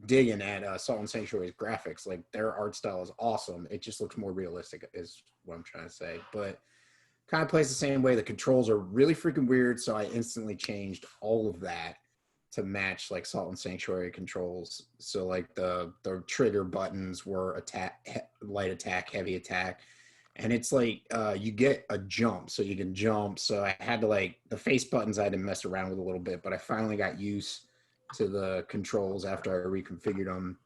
digging at Salt and Sanctuary's graphics. Like their art style is awesome. It just looks more realistic is what I'm trying to say. But kind of plays the same way. The controls are really freaking weird, so I instantly changed all of that to match like Salt and Sanctuary controls. So like the trigger buttons were light attack, heavy attack. And it's like you get a jump, so you can jump. So I had to the face buttons I had to mess around with a little bit, but I finally got used to the controls after I reconfigured them.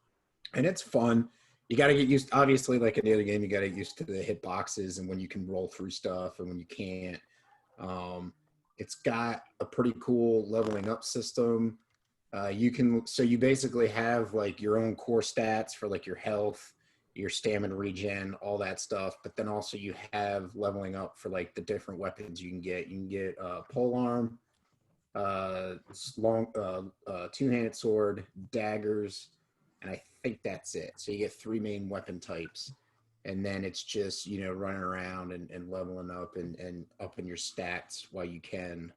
And it's fun. You got to get used, obviously, like in the other game, you got to get used to the hitboxes and when you can roll through stuff and when you can't. It's got a pretty cool leveling up system. You basically have like your own core stats for like your health, your stamina regen, all that stuff. But then also you have leveling up for like the different weapons you can get. You can get polearm, long two-handed sword, daggers, and I think that's it. So you get 3 main weapon types. and then it's just, you know, running around and leveling up and upping your stats while you can.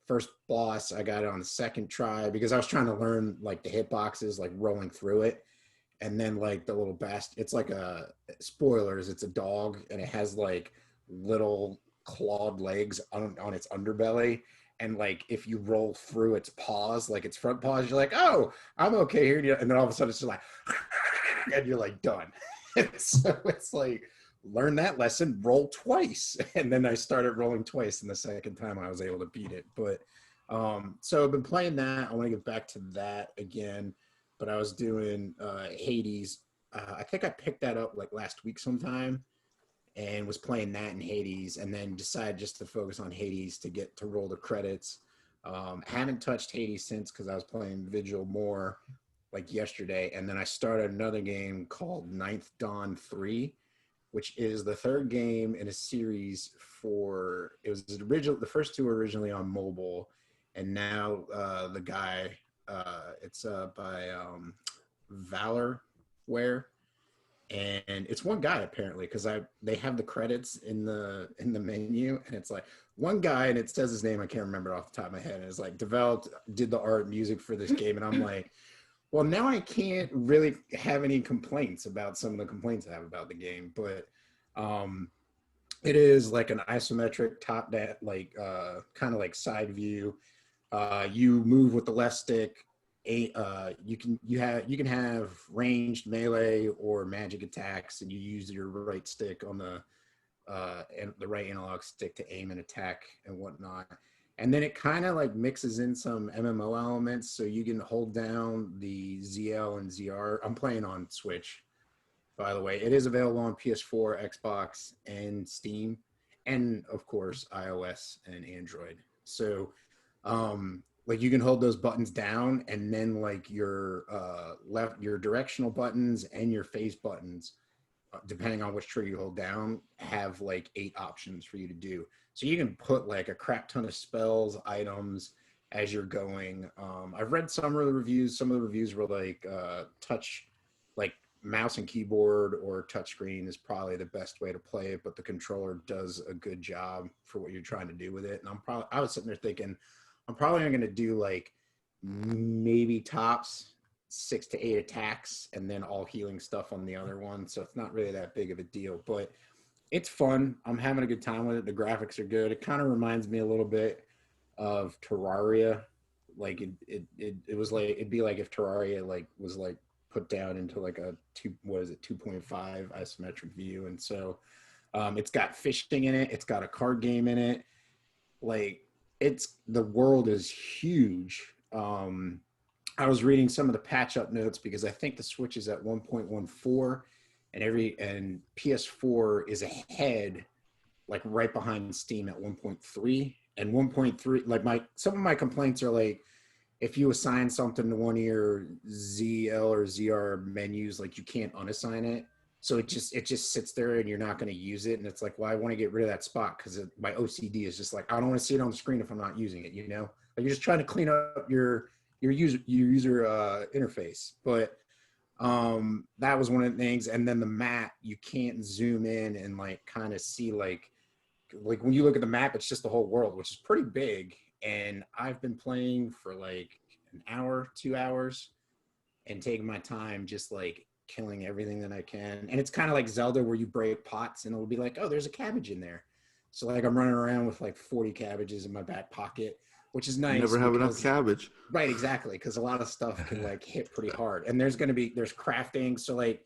First boss, I got it on the second try because I was trying to learn like the hitboxes, like rolling through it. And then like the little it's like a spoilers, it's a dog and it has like little clawed legs on its underbelly. And like if you roll through its paws, like its front paws, you're like, oh, I'm okay here. And then all of a sudden it's just like, and you're like done. So it's like, learn that lesson, roll twice. And then I started rolling twice, and the second time I was able to beat it. But so I've been playing that. I want to get back to that again, but I was doing Hades. I think I picked that up like last week sometime and was playing that in Hades, and then decided just to focus on Hades to get to roll the credits. Haven't touched Hades since because I was playing Vigil more like yesterday, and then I started another game called Ninth Dawn 3, which is the third game in a series for, it was the first two were originally on mobile, and now the guy, it's by Valorware, and it's one guy apparently, because they have the credits in the menu, and it's like one guy, and it says his name, I can't remember off the top of my head, and it's like did the art music for this game, and I'm like, well, now I can't really have any complaints about some of the complaints I have about the game, but it is like an isometric top down, like kind of like side view. You move with the left stick. You can have ranged melee or magic attacks, and you use your right stick on the right analog stick to aim and attack and whatnot. And then it kind of like mixes in some MMO elements, so you can hold down the ZL and ZR. I'm playing on Switch, by the way. It is available on PS4, Xbox, and Steam, and of course iOS and Android. So like you can hold those buttons down, and then like your your directional buttons and your face buttons, depending on which trigger you hold down, have like 8 options for you to do. So you can put like a crap ton of spells, items as you're going. I've read some of the reviews. Some of the reviews were like touch, like mouse and keyboard or touchscreen is probably the best way to play it, but the controller does a good job for what you're trying to do with it. And I was sitting there thinking, I'm probably going to do like maybe tops 6 to 8 attacks and then all healing stuff on the other one. So it's not really that big of a deal, but it's fun. I'm having a good time with it. The graphics are good. It kind of reminds me a little bit of Terraria. Like it was like, it'd be like if Terraria like was like put down into like a 2.5 isometric view. And so it's got fishing in it. It's got a card game in it. Like the world is huge. I was reading some of the patch up notes because I think the Switch is at 1.14 and PS4 is ahead, like right behind Steam at 1.3, and 1.3. Like some of my complaints are like, if you assign something to one of your ZL or ZR menus, like you can't unassign it. So it just sits there and you're not going to use it. And it's like, well, I want to get rid of that spot because my OCD is just like, I don't want to see it on the screen if I'm not using it, you know? Like you're just trying to clean up your user interface. But that was one of the things. And then the map, you can't zoom in and like kind of see like when you look at the map, it's just the whole world, which is pretty big. And I've been playing for like an hour, 2 hours, and taking my time just like killing everything that I can. And it's kind of like Zelda where you break pots and it'll be like, oh, there's a cabbage in there. So like I'm running around with like 40 cabbages in my back pocket, which is nice. Never have enough cabbage. Right, exactly. Because a lot of stuff can like hit pretty hard. And there's crafting. So like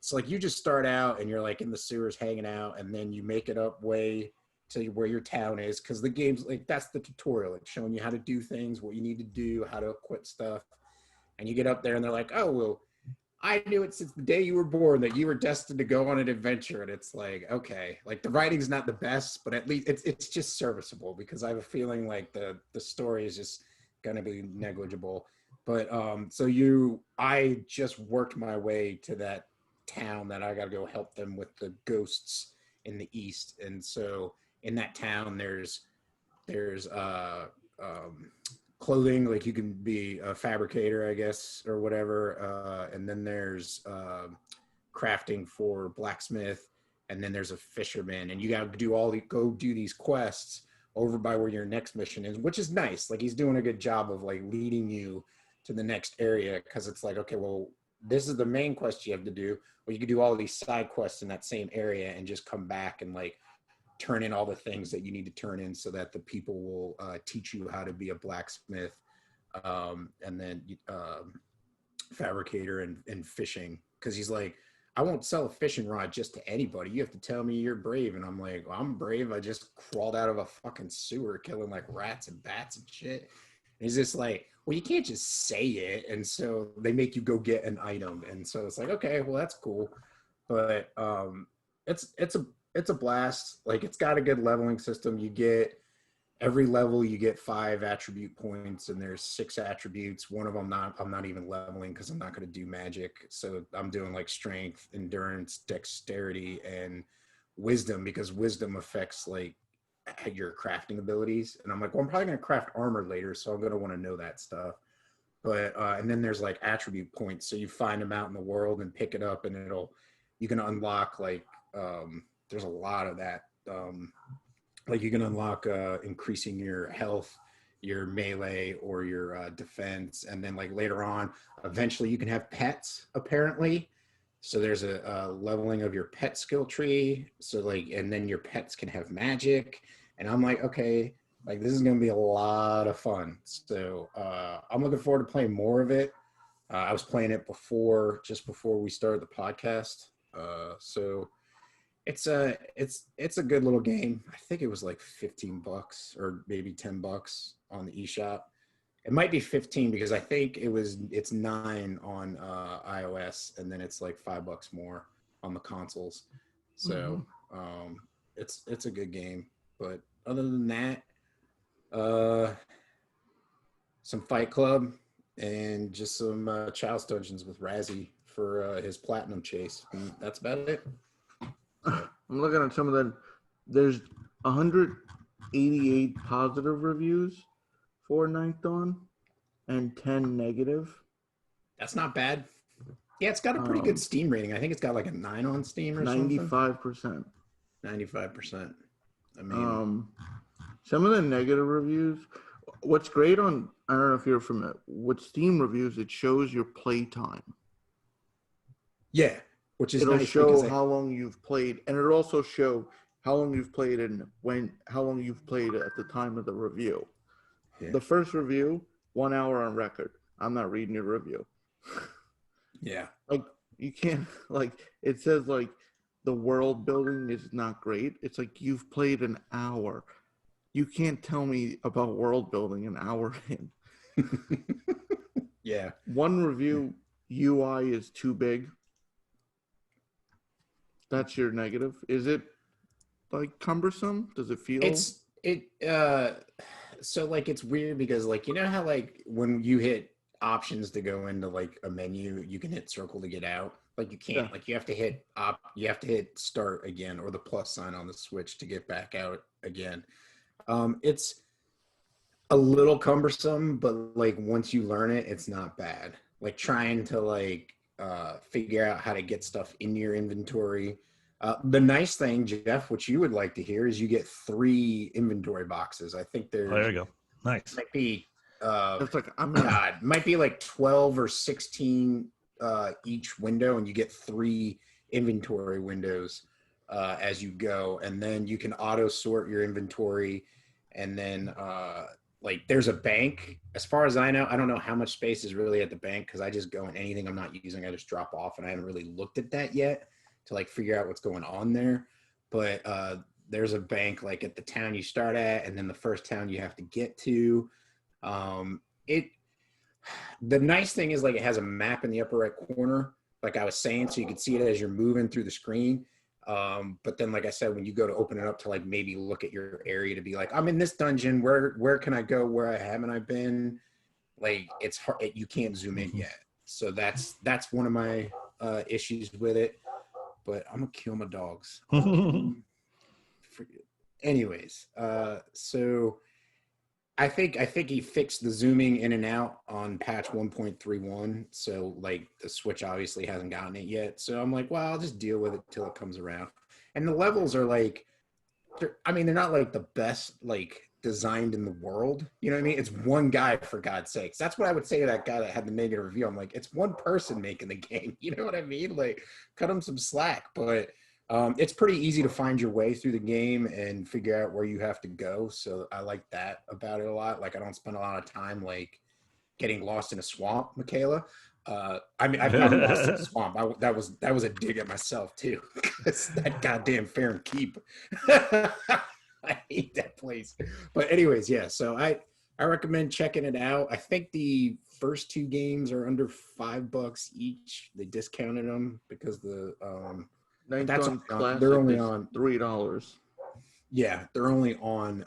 so like you just start out and you're like in the sewers hanging out, and then you make it up way to where your town is, because the game's like, that's the tutorial. It's showing you how to do things, what you need to do, how to equip stuff. And you get up there and they're like, oh, well, I knew it since the day you were born that you were destined to go on an adventure. And it's like, okay, like the writing's not the best, but at least it's just serviceable, because I have a feeling like the story is just going to be negligible. But I just worked my way to that town that I got to go help them with the ghosts in the east. And so in that town, there's clothing, like you can be a fabricator, I guess, or whatever. And then there's crafting for blacksmith, and then there's a fisherman, and you got to go do these quests over by where your next mission is, which is nice. Like, he's doing a good job of like leading you to the next area, because it's like, okay, well, this is the main quest you have to do. Well, you can do all of these side quests in that same area and just come back and like turn in all the things that you need to turn in so that the people will teach you how to be a blacksmith, and then fabricator and fishing. Because he's like, I won't sell a fishing rod just to anybody. You have to tell me you're brave. And I'm like, well, I'm brave. I just crawled out of a fucking sewer killing like rats and bats and shit. And he's just like, well, you can't just say it. And so they make you go get an item. And so it's like, okay, well, that's cool. But it's a blast. Like, it's got a good leveling system. You get every level, you get 5 attribute points, and there's 6 attributes. One of them I'm not even leveling because I'm not going to do magic. So I'm doing like strength, endurance, dexterity, and wisdom, because wisdom affects like your crafting abilities. And I'm like, well, I'm probably going to craft armor later, so I'm going to want to know that stuff. But and then there's like attribute points. So you find them out in the world and pick it up, and you can unlock like there's a lot of that. Like, you can unlock increasing your health, your melee, or your defense. And then like later on, eventually you can have pets, apparently. So there's a leveling of your pet skill tree. So like, and then your pets can have magic. And I'm like, okay, like this is going to be a lot of fun. So I'm looking forward to playing more of it. I was playing it just before we started the podcast. So it's a good little game. I think it was like $15 or maybe $10 on the eShop. It might be 15 because I think it's 9 on iOS, and then it's like $5 more on the consoles. So it's a good game. But other than that, some Fight Club and just some Child's Dungeons with Razzie for his platinum chase. And that's about it. I'm looking at some of them. There's 188 positive reviews for Ninth Dawn and 10 negative. That's not bad. Yeah, it's got a pretty good Steam rating. I think it's got like a 9 on Steam or 95%. 95%. I mean, some of the negative reviews. What's great on, I don't know if you're familiar with Steam reviews, it shows your play time. Yeah, which is it'll nice show how long you've played, and it'll also show how long you've played and how long you've played at the time of the review. Yeah. The first review, 1 hour on record. I'm not reading your review. Yeah. Like, you can't, like, it says, like, the world building is not great. It's like, you've played an hour. You can't tell me about world building an hour in. Yeah. One review, UI is too big. That's your negative. Is it, like, cumbersome? Does it feel? So, like, it's weird because, like, you know how, like, when you hit options to go into, like, a menu, you can hit circle to get out? Like, you can't. Yeah. Like, you have to hit start again, or the plus sign on the Switch to get back out again. It's a little cumbersome, but, like, once you learn it, it's not bad. Like, trying to, like, figure out how to get stuff in your inventory. The nice thing, Jeff, which you would like to hear, is you get 3 inventory boxes. I think there's. Oh, there you go. Nice. Might be. It's like might be like 12 or 16 each window, and you get 3 inventory windows as you go, and then you can auto sort your inventory, and then like there's a bank. As far as I know, I don't know how much space is really at the bank because I just go in anything I'm not using, I just drop off, and I haven't really looked at that yet to like figure out what's going on there. But there's a bank like at the town you start at, and then the first town you have to get to. The nice thing is like it has a map in the upper right corner, like I was saying, so you can see it as you're moving through the screen. But then, like I said, when you go to open it up to like maybe look at your area to be like, I'm in this dungeon, where can I go? Where haven't I been? Like it's hard, you can't zoom in yet. So that's one of my issues with it. But I'm gonna kill my dogs. Anyways, so I think he fixed the zooming in and out on patch 1.31. So like the Switch obviously hasn't gotten it yet. So I'm like, well, I'll just deal with it till it comes around. And the levels are like, they're not like the best like designed in the world. You know what I mean? It's one guy, for God's sakes. That's what I would say to that guy that had the negative review. I'm like, it's one person making the game. You know what I mean? Like, cut him some slack. But it's pretty easy to find your way through the game and figure out where you have to go. So I like that about it a lot. Like, I don't spend a lot of time like getting lost in a swamp, Michaela. I mean, I've gotten lost in a swamp. That was a dig at myself too. That goddamn Fair and Keep. I hate that place. But anyways, yeah. So I recommend checking it out. I think the first 2 games are under $5 each. They discounted them because the Ninth Dawn Classic they're only is on $3. Yeah, they're only on.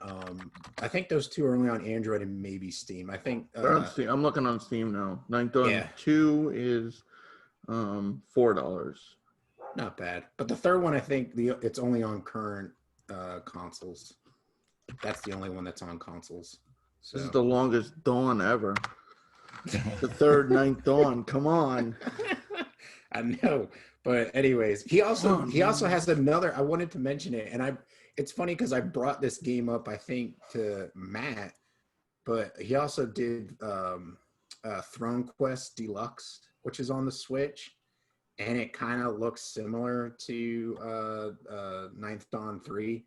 I think those 2 are only on Android and maybe Steam. I think. They're on Steam. I'm looking on Steam now. Ninth Dawn Yeah. 2 is $4. Not bad, but the third one, I think it's only on current consoles. That's the only one that's on consoles. So. This is the longest dawn ever. The third Ninth Dawn. Come on. I know, but anyways, he also has another. I wanted to mention it, and it's funny because I brought this game up, I think, to Matt, but he also did Throne Quest Deluxe, which is on the Switch, and it kind of looks similar to Ninth Dawn 3.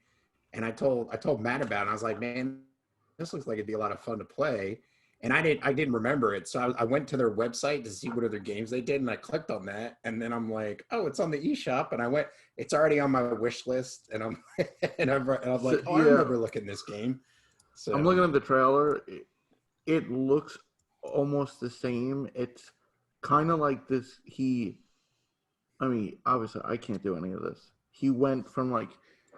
And I told Matt about it, and I was like, man, this looks like it'd be a lot of fun to play. And I didn't remember it, so I went to their website to see what other games they did, and I clicked on that, and then I'm like, oh, it's on the eShop, and I went, it's already on my wish list, and I'm like, oh, I remember looking at this game. So I'm looking at the trailer. It looks almost the same. It's kind of like this. I mean, obviously, I can't do any of this. He went from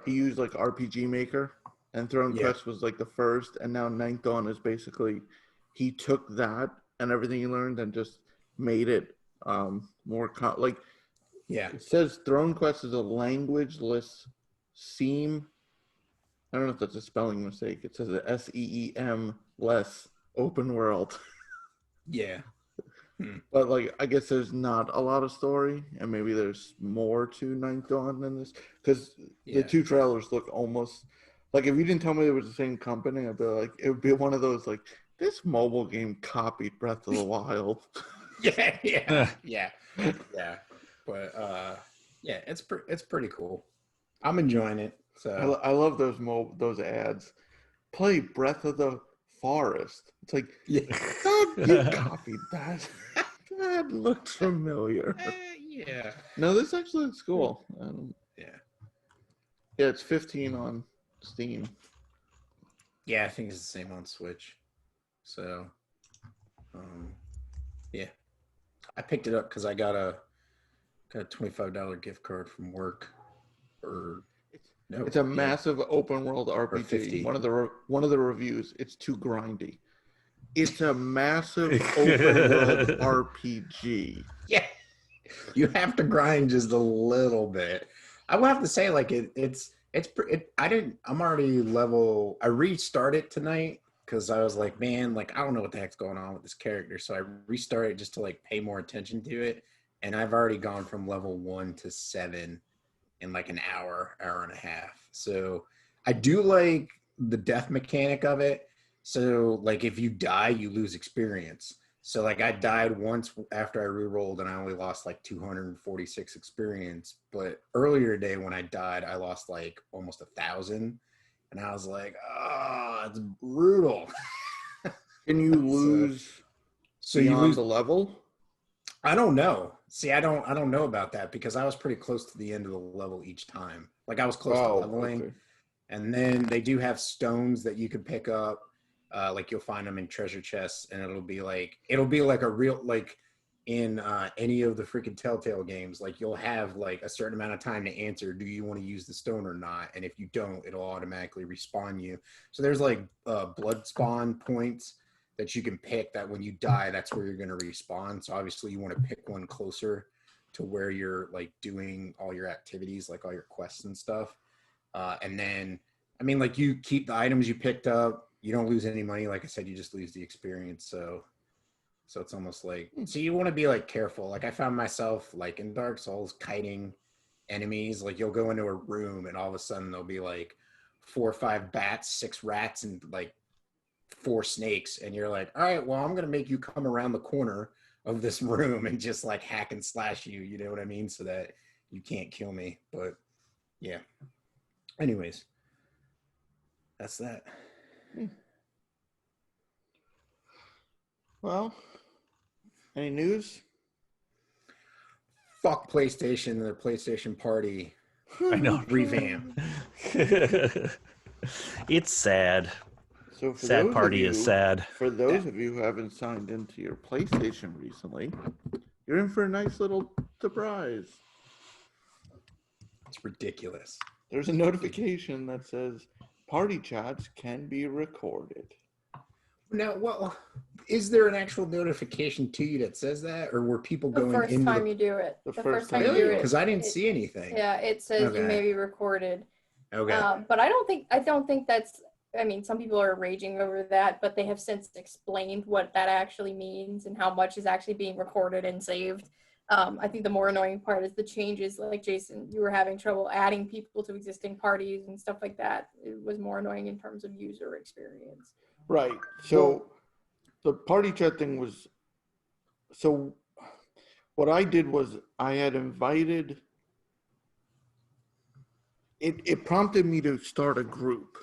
he used RPG Maker, and Throne Quest was like the first, and now Ninth Dawn is basically. He took that and everything he learned and just made it more it says Throne Quest is a languageless seam. I don't know if that's a spelling mistake. It says a SEEM less open world. Yeah. But I guess there's not a lot of story, and maybe there's more to Ninth Dawn than this, because the 2 trailers look almost if you didn't tell me it was the same company, I'd be like, it would be one of those this mobile game copied Breath of the Wild. yeah. But it's pretty cool. I'm enjoying it. So I love those ads. Play Breath of the Forest. It's like, you copied that. That looks familiar. Yeah. No, this actually looks cool. Yeah, it's $15 on Steam. Yeah, I think it's the same on Switch. So, yeah, I picked it up because I got a $25 gift card from work. It's a massive open world RPG. One of the reviews, it's too grindy. It's a massive open world RPG. Yeah, you have to grind just a little bit. I will have to say, I'm already level. I restarted tonight. Because I was like, man, I don't know what the heck's going on with this character. So I restarted just to pay more attention to it. And I've already gone from level 1 to 7 in an hour and a half. So I do like the death mechanic of it. So if you die, you lose experience. So I died once after I re-rolled and I only lost 246 experience. But earlier today when I died, I lost almost 1,000. And I was like, oh, it's brutal. Can you lose beyond the level? I don't know. See, I don't know about that because I was pretty close to the end of the level each time. I was close to leveling. Okay. And then they do have stones that you can pick up. You'll find them in treasure chests, and it'll be a real in any of the freaking Telltale games, you'll have a certain amount of time to answer, do you want to use the stone or not? And if you don't, it'll automatically respawn you. So there's blood spawn points that you can pick that when you die, that's where you're going to respawn. So obviously you want to pick one closer to where you're doing all your activities, all your quests and stuff. And then, you keep the items you picked up. you don't lose any money. Like I said, you just lose the experience. So it's almost like, so you want to be like careful. Like I found myself like in Dark Souls kiting enemies. Like you'll go into a room and all of a sudden there'll be like 4 or 5 bats, 6 rats, and like 4 snakes. And you're like, all right, well, I'm going to make you come around the corner of this room and just like hack and slash you. You know what I mean? So that you can't kill me. But yeah. Anyways, that's that. Well, any news? Fuck PlayStation and their PlayStation Party I know. revamp. It's sad. So for Sad those party of is you, sad. For those of you who haven't signed into your PlayStation recently, you're in for a nice little surprise. It's ridiculous. There's a notification that says party chats can be recorded. Now, well, is there an actual notification to you that says that, or were people The going first into time you do it. The The first first time time you you do do it. Because I didn't it- see anything. Yeah, it says you Okay. may be recorded. Okay. But I don't think that's, I mean, some people are raging over that, but they have since explained what that actually means and how much is actually being recorded and saved. I think the more annoying part is the changes, like Jason, you were having trouble adding people to existing parties and stuff like that. It was more annoying in terms of user experience. Right. So the party chat thing was, so what I did was I had invited, it prompted me to start a group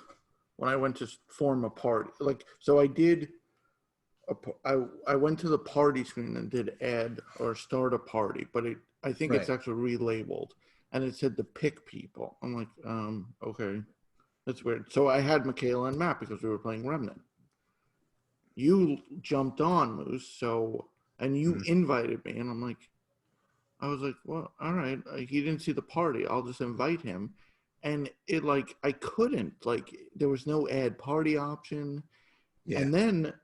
when I went to form a party. Like, so I did, I went to the party screen and did add or start a party, but I think it's Right. actually relabeled and it said to pick people. I'm like, okay, that's weird. So I had Michaela and Matt because we were playing Remnant. You jumped on, Moose, so, and you invited me, and I'm like, I was like, well, all right, he didn't see the party, I'll just invite him. And it, like, I couldn't, like, there was no add party option. Yeah. And then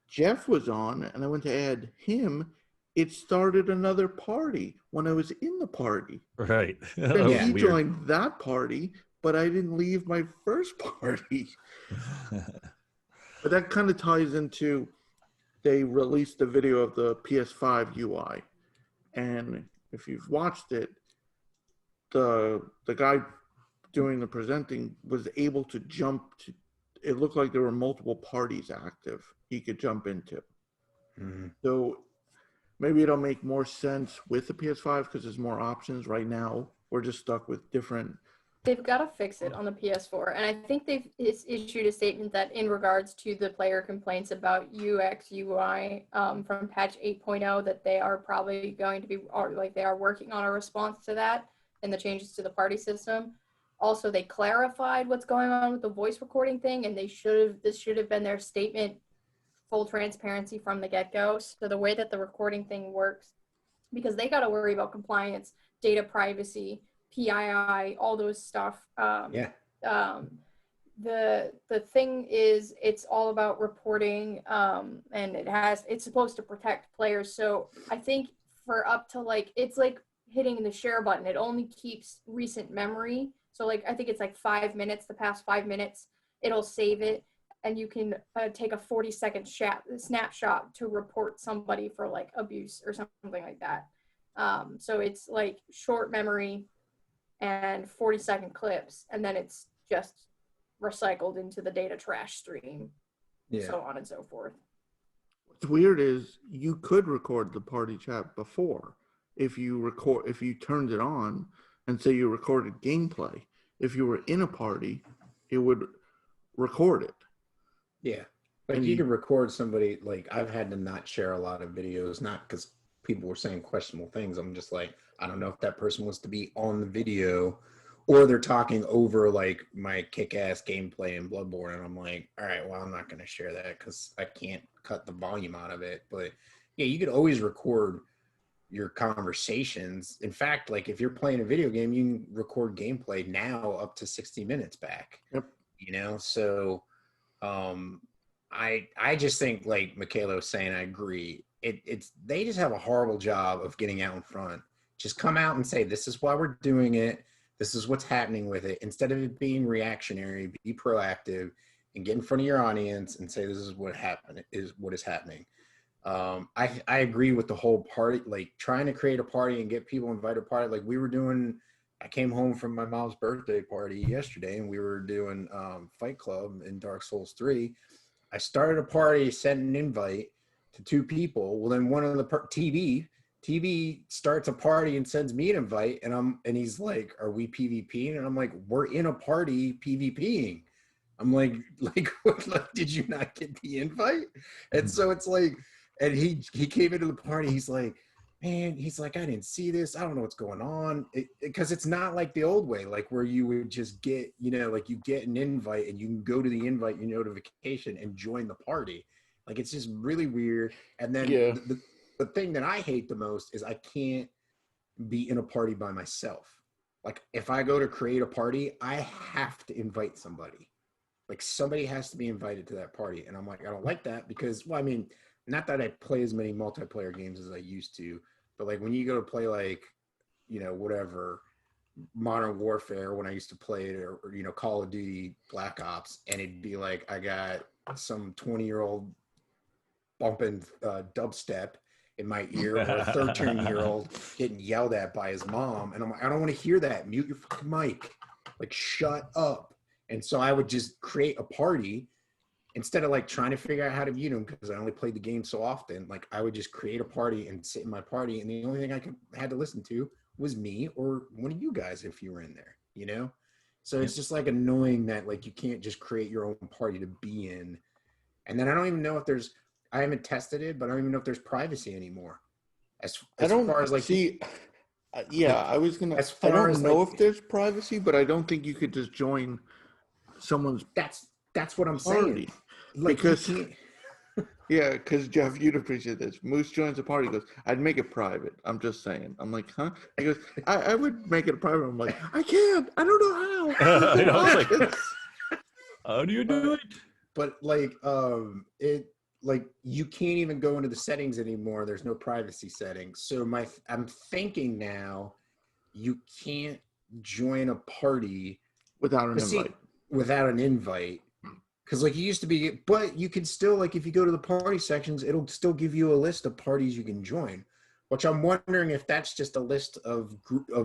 Jeff was on, and I went to add him. It started another party when I was in the party. Right. And That was he weird. joined that party, but I didn't leave my first party. But that kind of ties into, they released a video of the PS5 UI. And if you've watched it, the guy doing the presenting was able to jump to, it looked like there were multiple parties active he could jump into. Mhm. So maybe it'll make more sense with the PS5 because there's more options. Right now, we're just stuck with different. They've got to fix it on the PS4, and I think they've issued a statement that in regards to the player complaints about UX UI from patch 8.0, that they are probably going to be, or like they are working on a response to that and the changes to the party system. Also, they clarified what's going on with the voice recording thing, and this should have been their statement, full transparency from the get-go. So the way that the recording thing works, because they got to worry about compliance, data privacy, PII, all those stuff. Yeah. The thing is, it's all about reporting, and it's supposed to protect players. So I think for up to like, it's like hitting the share button. It only keeps recent memory. So like, I think it's like 5 minutes, the past 5 minutes, it'll save it. And you can take a 40-second snapshot to report somebody for like abuse or something like that. So it's like short memory and 40-second clips, and then it's just recycled into the data trash stream, so on and so forth. What's weird is you could record the party chat before if you turned it on and say you recorded gameplay. If you were in a party, it would record it. Yeah. Like you can record somebody, like I've had to not share a lot of videos, not because people were saying questionable things. I'm just like, I don't know if that person wants to be on the video or they're talking over like my kick-ass gameplay in Bloodborne. And I'm like, all right, well, I'm not going to share that because I can't cut the volume out of it. But yeah, you could always record your conversations. In fact, like if you're playing a video game, you can record gameplay now up to 60 minutes back. Yep. You know, so I just think, like Michaela was saying, I agree. It's they just have a horrible job of getting out in front. Just come out and say, this is why we're doing it. This is what's happening with it. Instead of it being reactionary, be proactive and get in front of your audience and say, this is what is happening. I agree with the whole party, like trying to create a party and get people invited to party. Like we were doing, I came home from my mom's birthday party yesterday and we were doing Fight Club in Dark Souls 3. I started a party, sent an invite to 2 people. Well, then one of the TV starts a party and sends me an invite, and he's like, "Are we PvPing?" And I'm like, "We're in a party PvPing." I'm like, what, like, did you not get the invite? And so it's like, and he came into the party. He's like, man, he's like, I didn't see this. I don't know what's going on. Because it's not like the old way, like where you would just get, like you get an invite and you can go to the invite, your notification, and join the party. Like it's just really weird. And then the thing that I hate the most is I can't be in a party by myself. Like if I go to create a party, I have to invite somebody. Like somebody has to be invited to that party. And I'm like, I don't like that because, well, I mean, not that I play as many multiplayer games as I used to, but like when you go to play like, whatever, Modern Warfare, when I used to play it, or Call of Duty Black Ops, and it'd be like, I got some 20-year-old bumping dubstep in my ear, or a 13-year-old getting yelled at by his mom. And I'm like, I don't want to hear that. Mute your fucking mic. Like, shut up. And so I would just create a party instead of like trying to figure out how to mute them because I only played the game so often. Like I would just create a party and sit in my party, and the only thing I had to listen to was me or one of you guys if you were in there, So it's just like annoying that like you can't just create your own party to be in. And then I don't even know if I haven't tested it, but I don't even know if there's privacy anymore. As far as like see. I was gonna. I don't know if there's privacy, but I don't think you could just join someone's. That's what I'm party. saying. Like, because Jeff, you'd appreciate this. Moose joins a party. He goes, I'd make it private. I'm just saying. I'm like, huh? He goes, I would make it private. I'm like, I can't. I don't know how. I know, it's like, how do you do it? But like, you can't even go into the settings anymore. There's no privacy settings. So I'm thinking now, you can't join a party without an invite. Because like it used to be, but you can still, like if you go to the party sections, it'll still give you a list of parties you can join, which I'm wondering if that's just a list of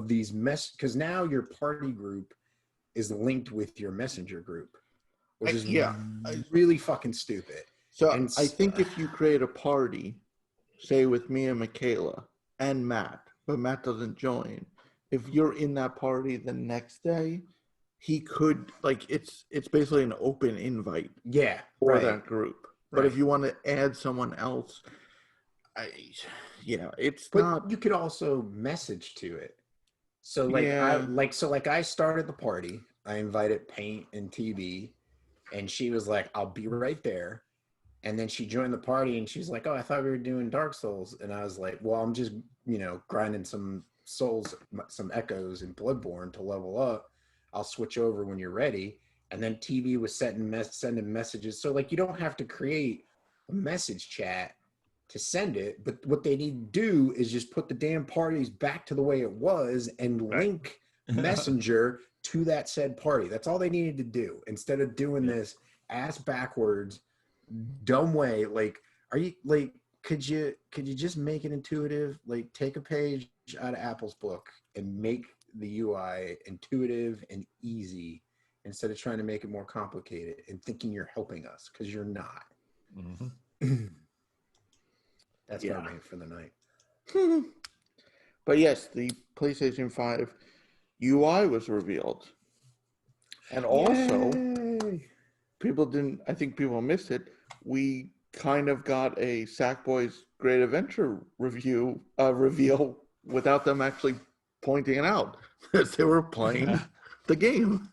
these because now your party group is linked with your messenger group, which is really fucking stupid. So I think if you create a party, say with me and Michaela and Matt, but Matt doesn't join, if you're in that party the next day, he could, like, it's basically an open invite for that group. But if you want to add someone else, not. You could also message to it. So I started the party. I invited Paint and TV, and she was like, "I'll be right there." And then she joined the party, and she's like, "Oh, I thought we were doing Dark Souls." And I was like, "Well, I'm just grinding some souls, some echoes in Bloodborne to level up. I'll switch over when you're ready." And then TV was sending messages. So like you don't have to create a message chat to send it, but what they need to do is just put the damn parties back to the way it was and link Messenger to that said party. That's all they needed to do instead of doing this ass backwards dumb way. Like, are you like, could you just make it intuitive? Like take a page out of Apple's book and make the UI intuitive and easy instead of trying to make it more complicated and thinking you're helping us, because you're not. Mm-hmm. That's my rant for the night. But yes, the PlayStation 5 UI was revealed. And also, I think people missed it. We kind of got a Sackboy's Great Adventure reveal without them actually pointing it out as they were playing the game.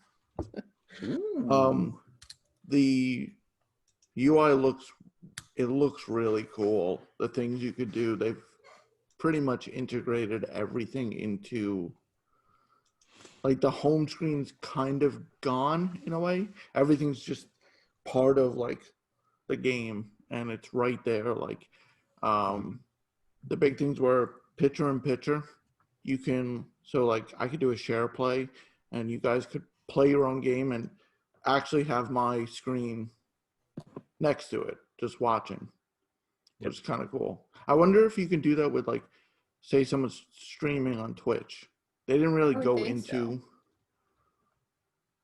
The UI looks really cool. The things you could do, they've pretty much integrated everything into, like, the home screen's kind of gone in a way. Everything's just part of like the game, and it's right there. Like, the big things were picture in picture. You can, so like I could do a share play and you guys could play your own game, and actually have my screen next to it, just watching, which is kind of cool. I wonder if you can do that with, like, say someone's streaming on Twitch. They didn't really I would go think into, so.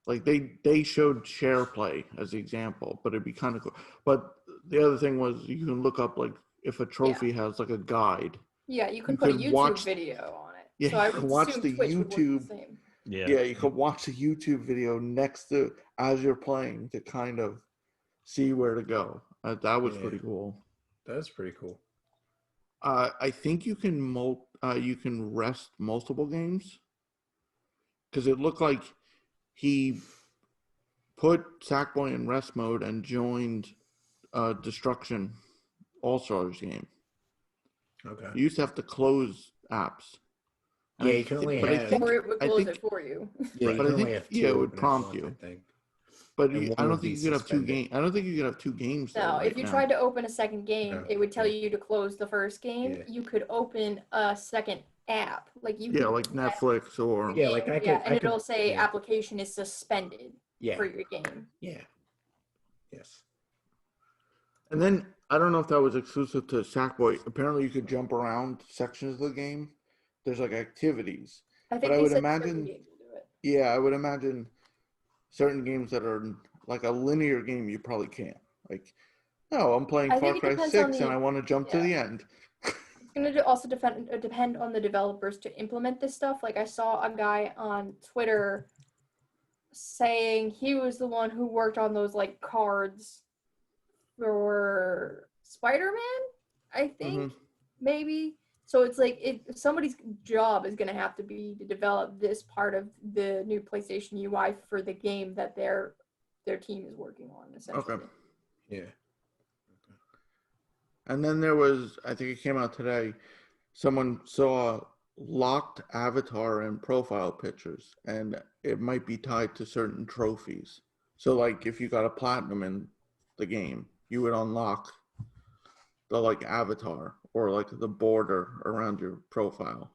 like, they showed share play as the example, but it'd be kind of cool. But the other thing was you can look up, like, if a trophy has, like, a guide. Yeah, you can You put a could YouTube watch- video on it. Yeah, So I you would can watch assume the Twitch would work YouTube. the same. Yeah, you could watch a YouTube video next to as you're playing to kind of see where to go. That was pretty cool. That's pretty cool. I think you can rest multiple games because it looked like he put Sackboy in rest mode and joined Destruction All-Stars game. Okay. You used to have to close apps. Yeah, you can only have. Or it would close it for you. Yeah, you but can I only think have two it would open at prompt once, you. I think. But And I one don't would think be you could have two suspended. games. I don't think you could have two games. Though, No, right if you now. tried to open a second game, No, it would tell yeah. you to close the first game. Yeah. You could open a second app, like you. Yeah, could like Netflix or Yeah, like I could. and I could, it'll say yeah. application is suspended Yeah. for your game. Yeah. Yes. And then I don't know if that was exclusive to Sackboy. Apparently, you could jump around sections of the game. There's like activities. I think I they would said imagine- certain games will do it. Yeah, I would imagine certain games that are like a linear game, you probably can't. Like, no, I'm playing I Far think it Cry depends 6 on the- and I want to jump to the end. It's going to also depend on the developers to implement this stuff. Like I saw a guy on Twitter saying he was the one who worked on those like cards for Spider-Man, I think, maybe. So it's like somebody's job is going to have to be to develop this part of the new PlayStation UI for the game that their team is working on, essentially. Okay. Yeah. And then there was, I think it came out today, someone saw locked avatar and profile pictures, and it might be tied to certain trophies. So, like, if you got a platinum in the game, you would unlock the, like, avatar or, like, the border around your profile.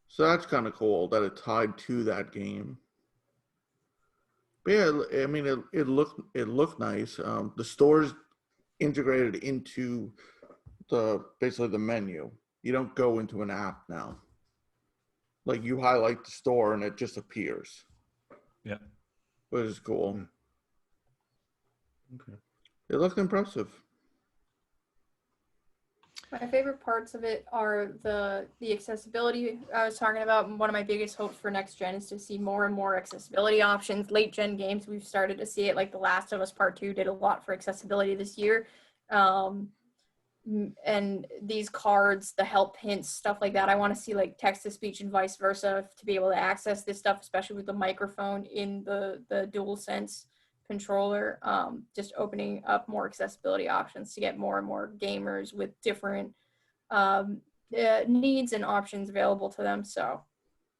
So that's kind of cool that it tied to that game. But yeah, I mean, it looked nice. The store's integrated into basically the menu. You don't go into an app now. Like, you highlight the store and it just appears. Yeah. Which is cool. Okay. It looked impressive. My favorite parts of it are the accessibility I was talking about. One of my biggest hopes for next gen is to see more and more accessibility options. Late gen games, we've started to see it, like The Last of Us Part 2 did a lot for accessibility this year. And these cards, the help hints, stuff like that. I want to see like text to speech and vice versa to be able to access this stuff, especially with the microphone in the DualSense controller. Just opening up more accessibility options to get more and more gamers with different needs and options available to them. So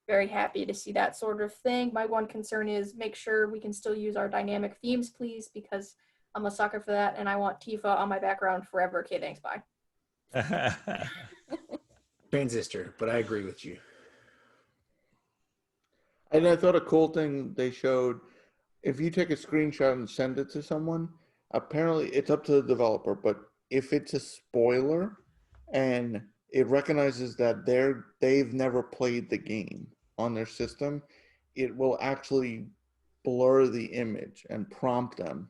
very happy to see that sort of thing. My one concern is make sure we can still use our dynamic themes, please, because I'm a sucker for that, and I want Tifa on my background forever. Okay, thanks, bye. Transistor, but I agree with you. And I thought a cool thing they showed, if you take a screenshot and send it to someone, apparently it's up to the developer, but if it's a spoiler and it recognizes that they've never played the game on their system, it will actually blur the image and prompt them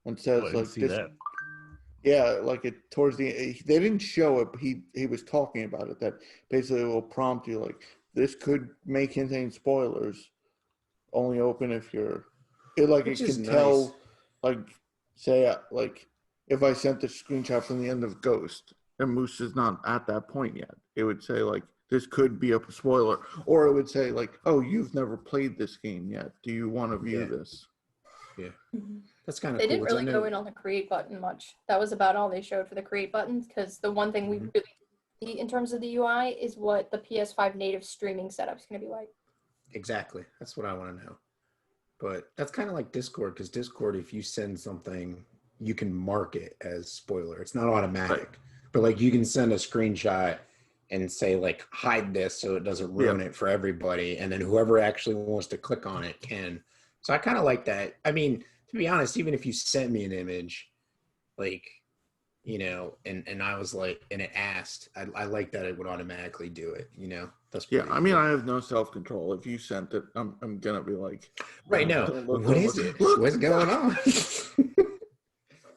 and says, I didn't like, see this, that. yeah, like it towards they didn't show it, but he was talking about it, that basically will prompt you like, this could may contain spoilers, only open if you're Which it is can nice. tell, like, say, like, if I sent a screenshot from the end of Ghost and Moose is not at that point yet, it would say like, this could be a spoiler, or it would say like, oh, you've never played this game yet, do you want to view this? Yeah. That's kind of They cool. didn't really go in on the create button much. That was about all they showed for the create buttons, because the one thing we really see in terms of the UI is what the PS5 native streaming setup is going to be like. Exactly. That's what I want to know. But that's kind of like Discord, because Discord, if you send something, you can mark it as spoiler. It's not automatic. Right. But like you can send a screenshot and say like hide this so it doesn't ruin it for everybody. And then whoever actually wants to click on it can. So I kind of like that. I mean, to be honest, even if you sent me an image, like, you know, and I was like, and it asked, I like that it would automatically do it, you know? That's Yeah, pretty I mean, cool. I have no self-control. If you sent it, I'm gonna be like, Right now, what is it? What's going on?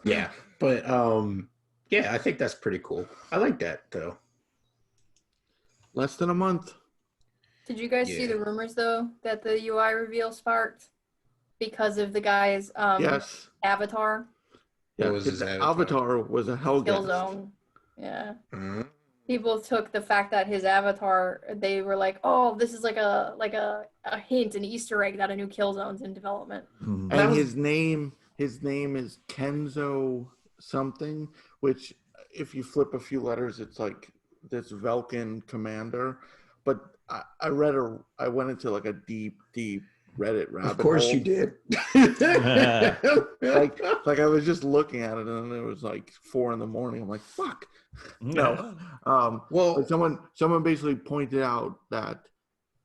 Yeah, but yeah, I think that's pretty cool. I like that though. Less than a month. Did you guys see the rumors though that the UI reveal sparked because of the guy's Yes. avatar? Yeah, What was his his avatar was a Hellguest. Killzone. Yeah. Mm-hmm. People took the fact that his avatar, they were like, "Oh, this is like a hint, an Easter egg that a new Killzone's in development." Mhm. And his name is Kenzo something, which if you flip a few letters, it's like this Velkin commander. But I went into like a deep Reddit rabbit hole. Of course you did. like I was just looking at it and it was like 4 a.m. I'm like, fuck. No. Well, someone basically pointed out that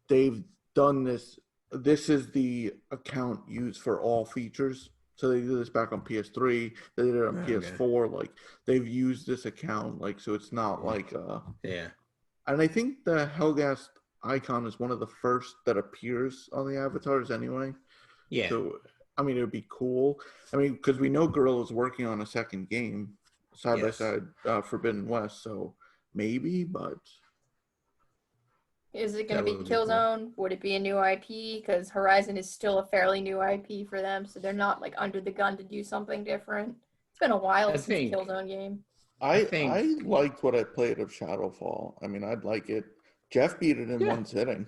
they've done this. This is the account used for all features. So they did this back on PS3. They did it on PS4. Like they've used this account. Like so, it's not like yeah. And I think the Hellgast icon is one of the first that appears on the avatars anyway. Yeah. So I mean, it would be cool. I mean, because we know Guerrilla's working on a second game side by side, Forbidden West. So maybe, but. Is it going to be Killzone? Cool. Would it be a new IP? Because Horizon is still a fairly new IP for them, so they're not like under the gun to do something different. It's been a while since the Killzone game. I liked what I played of Shadowfall. I mean, I'd like it. Jeff beat it in one sitting.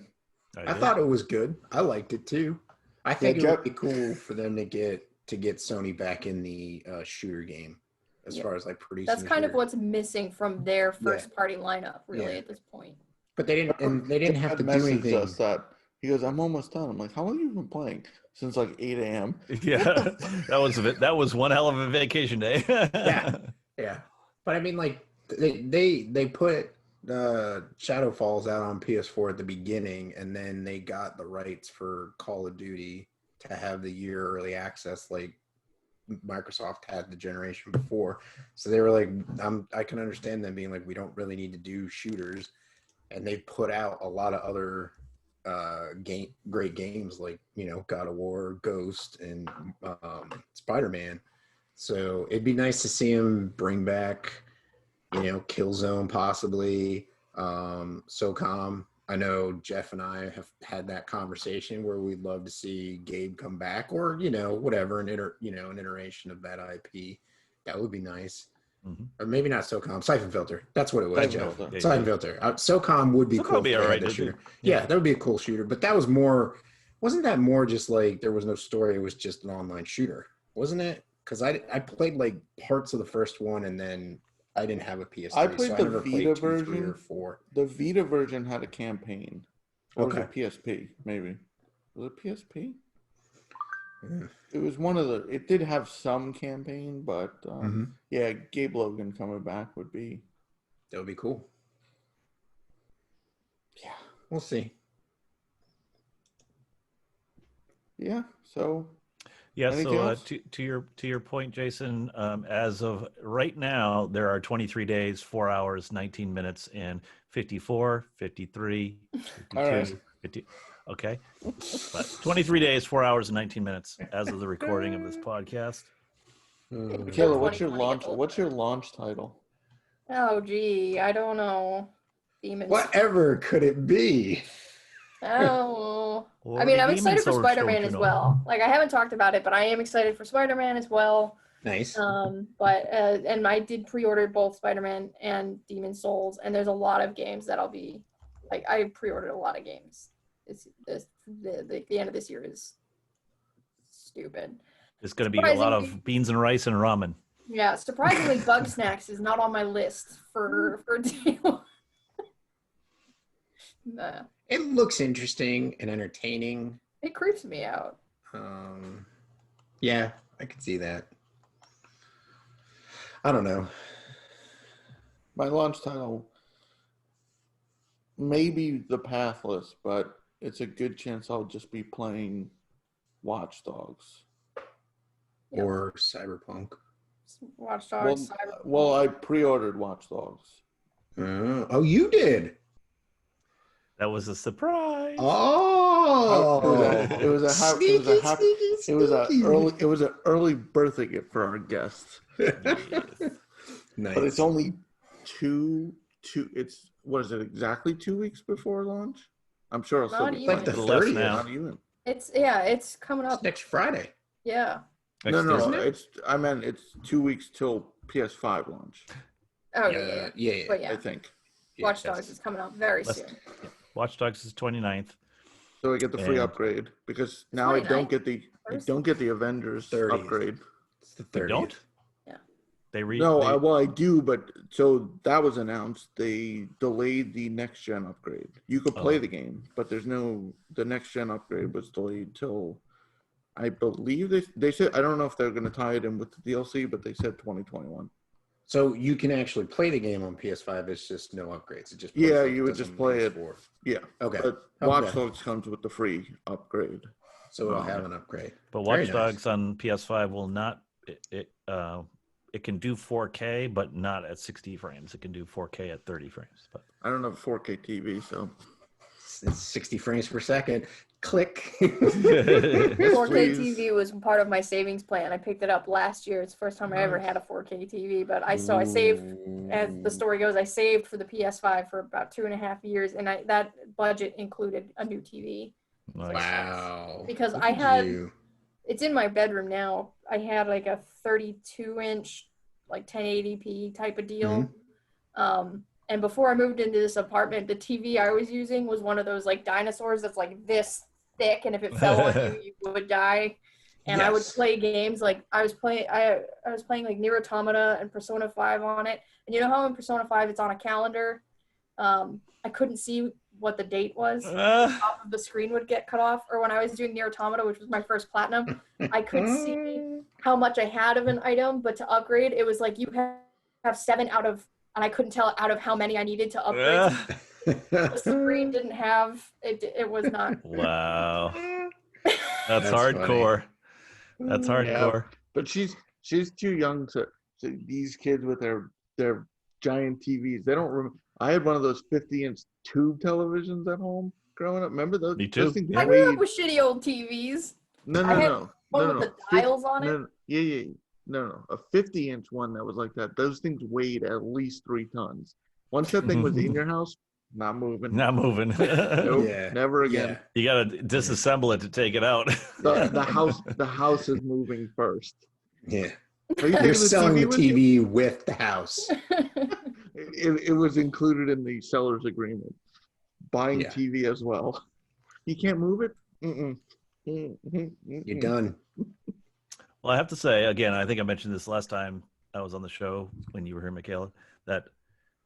I thought it was good. I liked it too. I think it would be cool for them to get Sony back in the shooter game as far as like producing. That's kind of what's missing from their first party lineup, really, at this point. But they didn't have to do anything. Us that. He goes, I'm almost done. I'm like, how long have you been playing? Since like 8 a.m. Yeah, that was one hell of a vacation day. yeah. But I mean, like they put Shadow Falls out on PS4 at the beginning, and then they got the rights for Call of Duty to have the year early access, like Microsoft had the generation before. So they were like, I can understand them being like, we don't really need to do shooters. And they put out a lot of other great games like, you know, God of War, Ghost, and Spider-Man. So it'd be nice to see him bring back, you know, Killzone possibly, SOCOM. I know Jeff and I have had that conversation where we'd love to see Gabe come back, or, you know, whatever, an iteration of that IP. That would be nice. Mm-hmm. Or maybe not SOCOM, Siphon Filter. That's what it was, Jeff. Siphon Filter. SOCOM would be cool. Be all right, shooter. Yeah, that would be a cool shooter. But that was more, wasn't that more just like there was no story? It was just an online shooter, wasn't it? Because I played like parts of the first one, and then I didn't have a PS3. I played so the Vita version. 3 or 4. The Vita version had a campaign. Or was it PSP? Maybe. Was it PSP? Yeah. It was one of the. It did have some campaign, but yeah, Gabe Logan coming back would be. That would be cool. Yeah, we'll see. Yeah. So. Yeah. So to your point, Jason, as of right now, there are 23 days, 4 hours, 19 minutes, and 54, 53, 52, right. 50. Okay. But 23 days, 4 hours, and 19 minutes as of the recording of this podcast. Michaela, what's your launch title? Oh, gee, I don't know. Demons. Whatever could it be? Oh. I mean, I'm excited for Spider-Man as well. Like, I haven't talked about it, but I am excited for Spider-Man as well. Nice. But and I did pre-order both Spider-Man and Demon Souls, and there's a lot of games that I'll be like, I pre-ordered a lot of games. The end of this year is stupid. It's going to be a lot of beans and rice and ramen. Yeah, surprisingly, Bug Snacks is not on my list for day one. Nah. It looks interesting and entertaining. It creeps me out. Yeah, I could see that. I don't know. My launch title may be The Pathless, but it's a good chance I'll just be playing Watch Dogs. Yep. Or Cyberpunk. Watch Dogs. Well, I pre-ordered Watch Dogs. Oh, you did. That was a surprise. Oh, It was an early birthday gift for our guests. Nice. But it's only it's what is it, exactly 2 weeks before launch? I'm sure it'll still Not be even. like the Less 30th. now. Not even. It's coming It's up. next Friday. Yeah. Next Thursday. I meant it's 2 weeks till PS5 launch. Oh yeah. Yeah. But yeah, I think. Watch Dogs is coming up very Less- soon. Watch Dogs is 29th. So I get the free And- upgrade because now I don't get the Avengers 30th. upgrade. It's the 30th. Don't? Yeah. I do, but so that was announced. They delayed the next gen upgrade. You could play Oh. the game, but the next gen upgrade was delayed till I believe they said, I don't know if they're going to tie it in with the DLC, but they said 2021. So you can actually play the game on PS5. It's just no upgrades. It just You would just play it. PS4. Yeah. Okay. But Watch Dogs comes with the free upgrade. So it'll have an upgrade. But Very Watch nice. Dogs on PS5 will not. It can do 4K, but not at 60 frames. It can do 4K at 30 frames. But I don't have a 4K TV, so It's 60 frames per second. Click. 4K Please. TV was part of my savings plan. I picked it up last year. It's the first time I ever had a 4K TV, but I saved, as the story goes, I saved for the PS5 for about 2.5 years, and that budget included a new TV. nice. Wow. Because Look I at had- you. It's in my bedroom now. I had like a 32-inch, like 1080p type of deal. And before I moved into this apartment, the TV I was using was one of those like dinosaurs that's like this thick, and if it fell on you, you would die. And I would Yes. play games like I was playing like Nier Automata and Persona 5 on it. And you know how in Persona 5 it's on a calendar? I couldn't see what the date was. Top of the screen would get cut off. Or when I was doing Nier Automata, which was my first platinum, I could see how much I had of an item, but to upgrade, it was like you have 7 out of, and I couldn't tell out of how many I needed to upgrade. The screen didn't have it. It was not. Wow. That's That's hardcore. That's hardcore. but she's too young to these kids with their giant TVs. They don't remember. I had one of those 50-inch tube televisions at home growing up. Remember those? Me too. Those things I grew weighed- up with shitty old TVs. No. I had No. one with the dials on it. Yeah. No. A 50-inch one that was like that. Those things weighed at least 3 tons. Once that thing was in your house, not moving. Not moving. Nope, Yeah. never again. You got to disassemble it to take it out. The house is moving first. Yeah. Are you They're taking selling the with you? TV with the house. It was included in the seller's agreement. Buying Yeah. TV as well. You can't move it? You're done. Well, I have to say, again, I think I mentioned this last time I was on the show when you were here, Michaela, that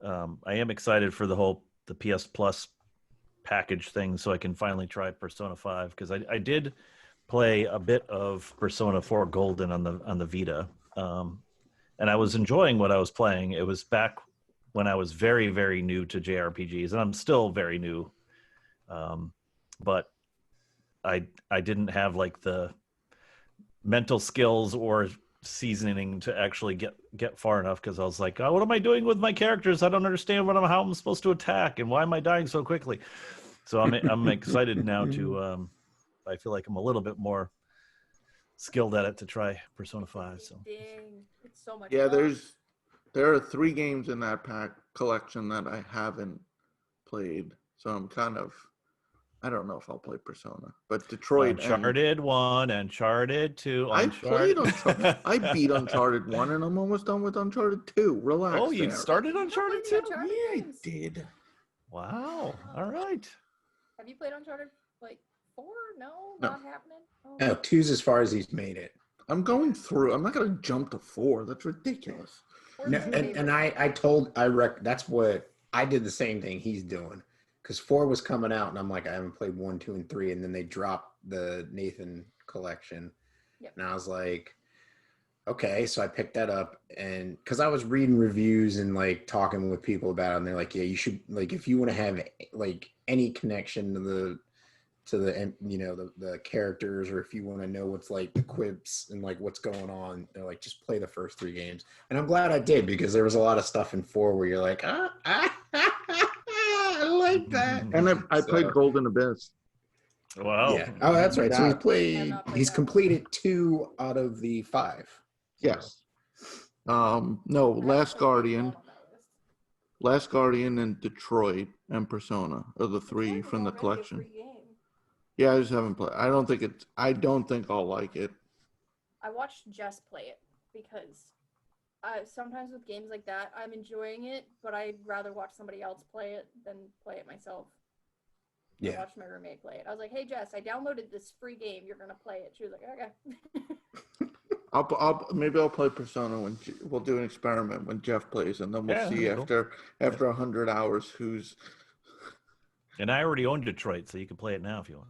I am excited for the PS Plus package thing so I can finally try Persona 5 because I did play a bit of Persona 4 Golden on the Vita, and I was enjoying what I was playing. It was back when I was very, very new to JRPGs, and I'm still very new, but I didn't have like the mental skills or seasoning to actually get far enough because I was like, oh, what am I doing with my characters? I don't understand how I'm supposed to attack and why am I dying so quickly? So I'm excited now to I feel like I'm a little bit more skilled at it to try Persona 5. So Dang, it's so much. Yeah, fun. there are 3 games in that pack collection that I haven't played. So I'm kind of, I don't know if I'll play Persona, but Detroit. Uncharted 1, Uncharted 2. I played Uncharted. I beat Uncharted 1 and I'm almost done with Uncharted 2. Relax. Oh, you there. started Uncharted 2? Uncharted Yeah, I games. did. Wow. All right. Have you played Uncharted like 4? No, No. not happening. Oh. No, 2's as far as he's made it. I'm going through. I'm not going to jump to 4. That's ridiculous. Four's No, my and favorite. that's what I did the same thing he's doing. Because 4 was coming out, and I'm like, I haven't played 1, 2, and 3, and then they dropped the Nathan collection, Yep. and I was like, okay, so I picked that up, and because I was reading reviews and like talking with people about it, and they're like, yeah, you should like if you want to have like any connection to to the characters, or if you want to know what's like the quips and like what's going on, they're like, just play the first 3 games. And I'm glad I did, because there was a lot of stuff in 4 where you're like, I like that. And I So- played Golden Abyss. Wow. Yeah. Oh, that's right. So Yeah, he's completed 2 out of the 5. Yes. No, Last Guardian and Detroit and Persona are the 3 from the collection. Yeah, I just haven't played. I don't think I'll like it. I watched Jess play it because sometimes with games like that, I'm enjoying it, but I'd rather watch somebody else play it than play it myself. I Yeah. watched my roommate play it. I was like, "Hey Jess, I downloaded this free game. You're gonna play it." She was like, "Okay." Maybe I'll play Persona when we'll do an experiment when Jeff plays, and then we'll see after 100 hours who's. And I already own Detroit, so you can play it now if you want.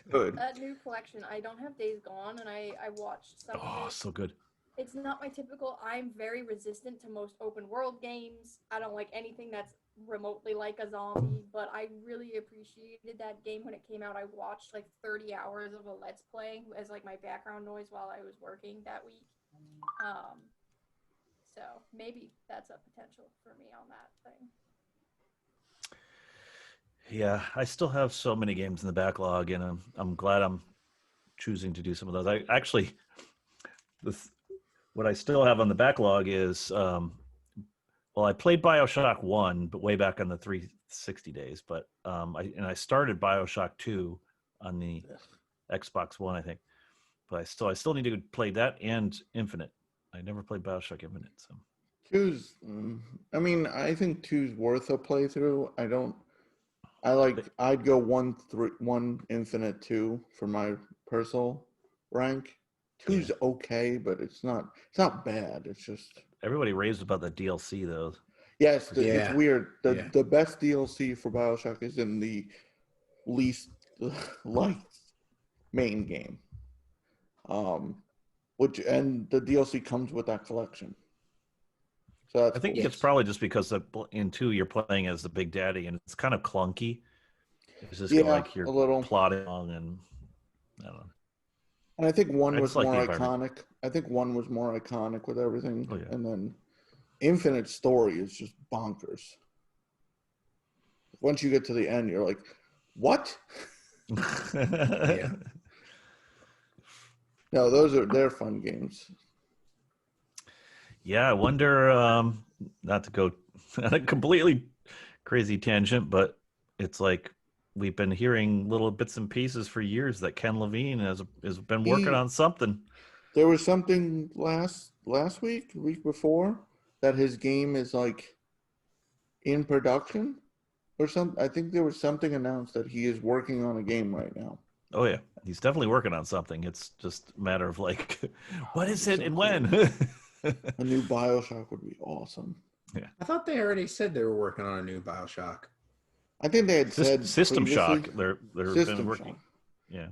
Good. That new collection, I don't have Days Gone, and I watched some of it. So good. It's not my typical. I'm very resistant to most open world games. I don't like anything that's remotely like a zombie, but I really appreciated that game when it came out. I watched like 30 hours of a Let's Play as like my background noise while I was working that week. So maybe that's a potential for me on that thing. Yeah, I still have so many games in the backlog, and I'm glad I'm choosing to do some of those. I actually, what I still have on the backlog is, well, I played BioShock 1, but way back on the 360 days. But I started BioShock 2 on the Xbox One, I think. But I still need to play that and Infinite. I never played BioShock Infinite, so. 2's. I mean, I think 2's worth a playthrough. I'd go 1 Infinite 2 for my personal rank. 2's okay, but it's not bad. It's just Everybody raves about the DLC though. yes, it's weird. The best DLC for BioShock is in the least liked main game. And the DLC comes with that collection. So that's I think cool. it's probably just because in 2 you're playing as the Big Daddy, and it's kind of clunky. It's just like you're a little plotting along, and I don't know. And I think 1 was like more the environment. iconic. I think 1 was more iconic with everything. Oh, yeah. And then Infinite Story is just bonkers. Once you get to the end, you're like, what? Yeah. No, they're fun games. Yeah, I wonder, not to go on a completely crazy tangent, but it's like we've been hearing little bits and pieces for years that Ken Levine has been working on something. There was something last week, the week before, that his game is like in production or something. I think there was something announced that he is working on a game right now. Oh yeah, he's definitely working on something. It's just a matter of like, what is it so and cool. when? A new BioShock would be awesome. I thought they already said they were working on a new BioShock. I think they had said System previously. Shock. They're System been working. Shock. Yeah.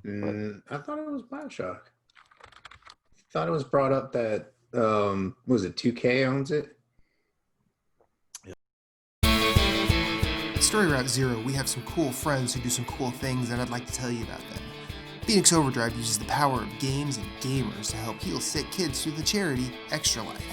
I thought it was BioShock. I thought it was brought up that was it 2K owns it? At Story Route Zero, we have some cool friends who do some cool things, and I'd like to tell you about them. Phoenix Overdrive uses the power of games and gamers to help heal sick kids through the charity Extra Life.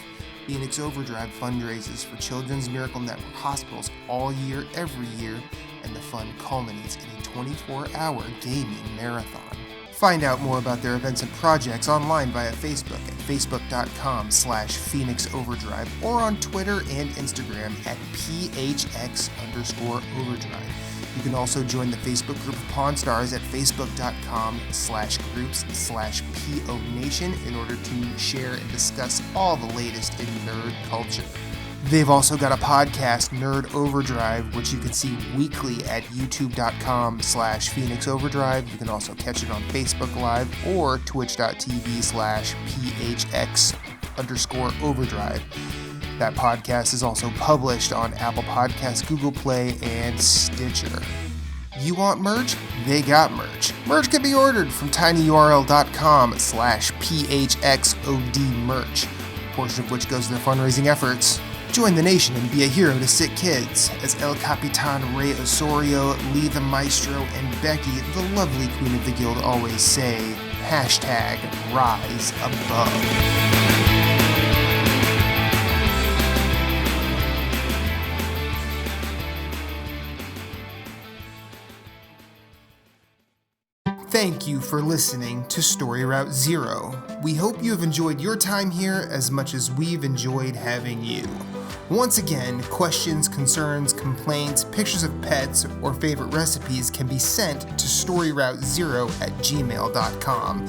Phoenix Overdrive fundraises for Children's Miracle Network hospitals all year, every year, and the fund culminates in a 24-hour gaming marathon. Find out more about their events and projects online via Facebook at facebook.com/Phoenix Overdrive or on Twitter and Instagram at PHX_Overdrive. You can also join the Facebook group of Pawn Stars at facebook.com/groups/PONation in order to share and discuss all the latest in nerd culture. They've also got a podcast, Nerd Overdrive, which you can see weekly at youtube.com/Phoenix Overdrive. You can also catch it on Facebook Live or twitch.tv/PHX_Overdrive. That podcast is also published on Apple Podcasts, Google Play, and Stitcher. You want merch? They got merch. Merch can be ordered from tinyurl.com/PHXOD merch, a portion of which goes to their fundraising efforts. Join the nation and be a hero to sick kids as El Capitan Rey Osorio, Lee the Maestro, and Becky, the lovely queen of the guild, always say, #Rise Above. Thank you for listening to Story Route Zero. We hope you have enjoyed your time here as much as we've enjoyed having you. Once again, questions, concerns, complaints, pictures of pets, or favorite recipes can be sent to storyroute0@gmail.com.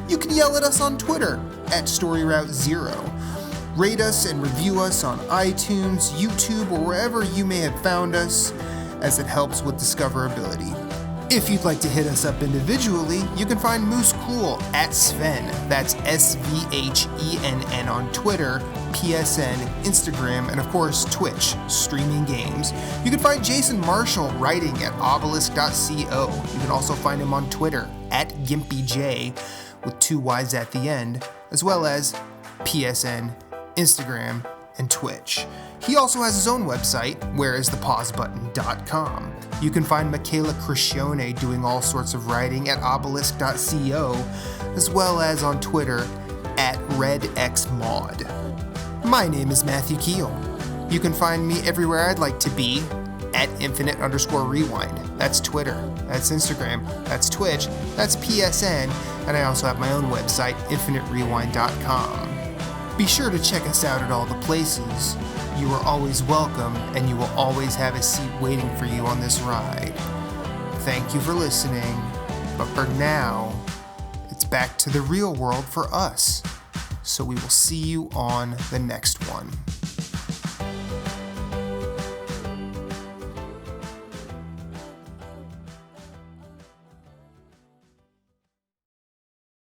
You can yell at us on Twitter @StoryRoute0. Rate us and review us on iTunes, YouTube, or wherever you may have found us, as it helps with discoverability. If you'd like to hit us up individually, you can find Moose Cool @Sven, that's SVHENN on Twitter, PSN, Instagram, and of course Twitch, streaming games. You can find Jason Marshall writing at obelisk.co. You can also find him on Twitter @GimpyJ with 2 Y's at the end, as well as PSN, Instagram, and Twitch. He also has his own website, whereisthepausebutton.com. You can find Michaela Crescione doing all sorts of writing at obelisk.co, as well as on Twitter @RedXMod. My name is Matthew Keel. You can find me everywhere I'd like to be @infinite_rewind. That's Twitter, that's Instagram, that's Twitch, that's PSN, and I also have my own website, infiniterewind.com. Be sure to check us out at all the places. You are always welcome, and you will always have a seat waiting for you on this ride. Thank you for listening, but for now, it's back to the real world for us. So we will see you on the next one.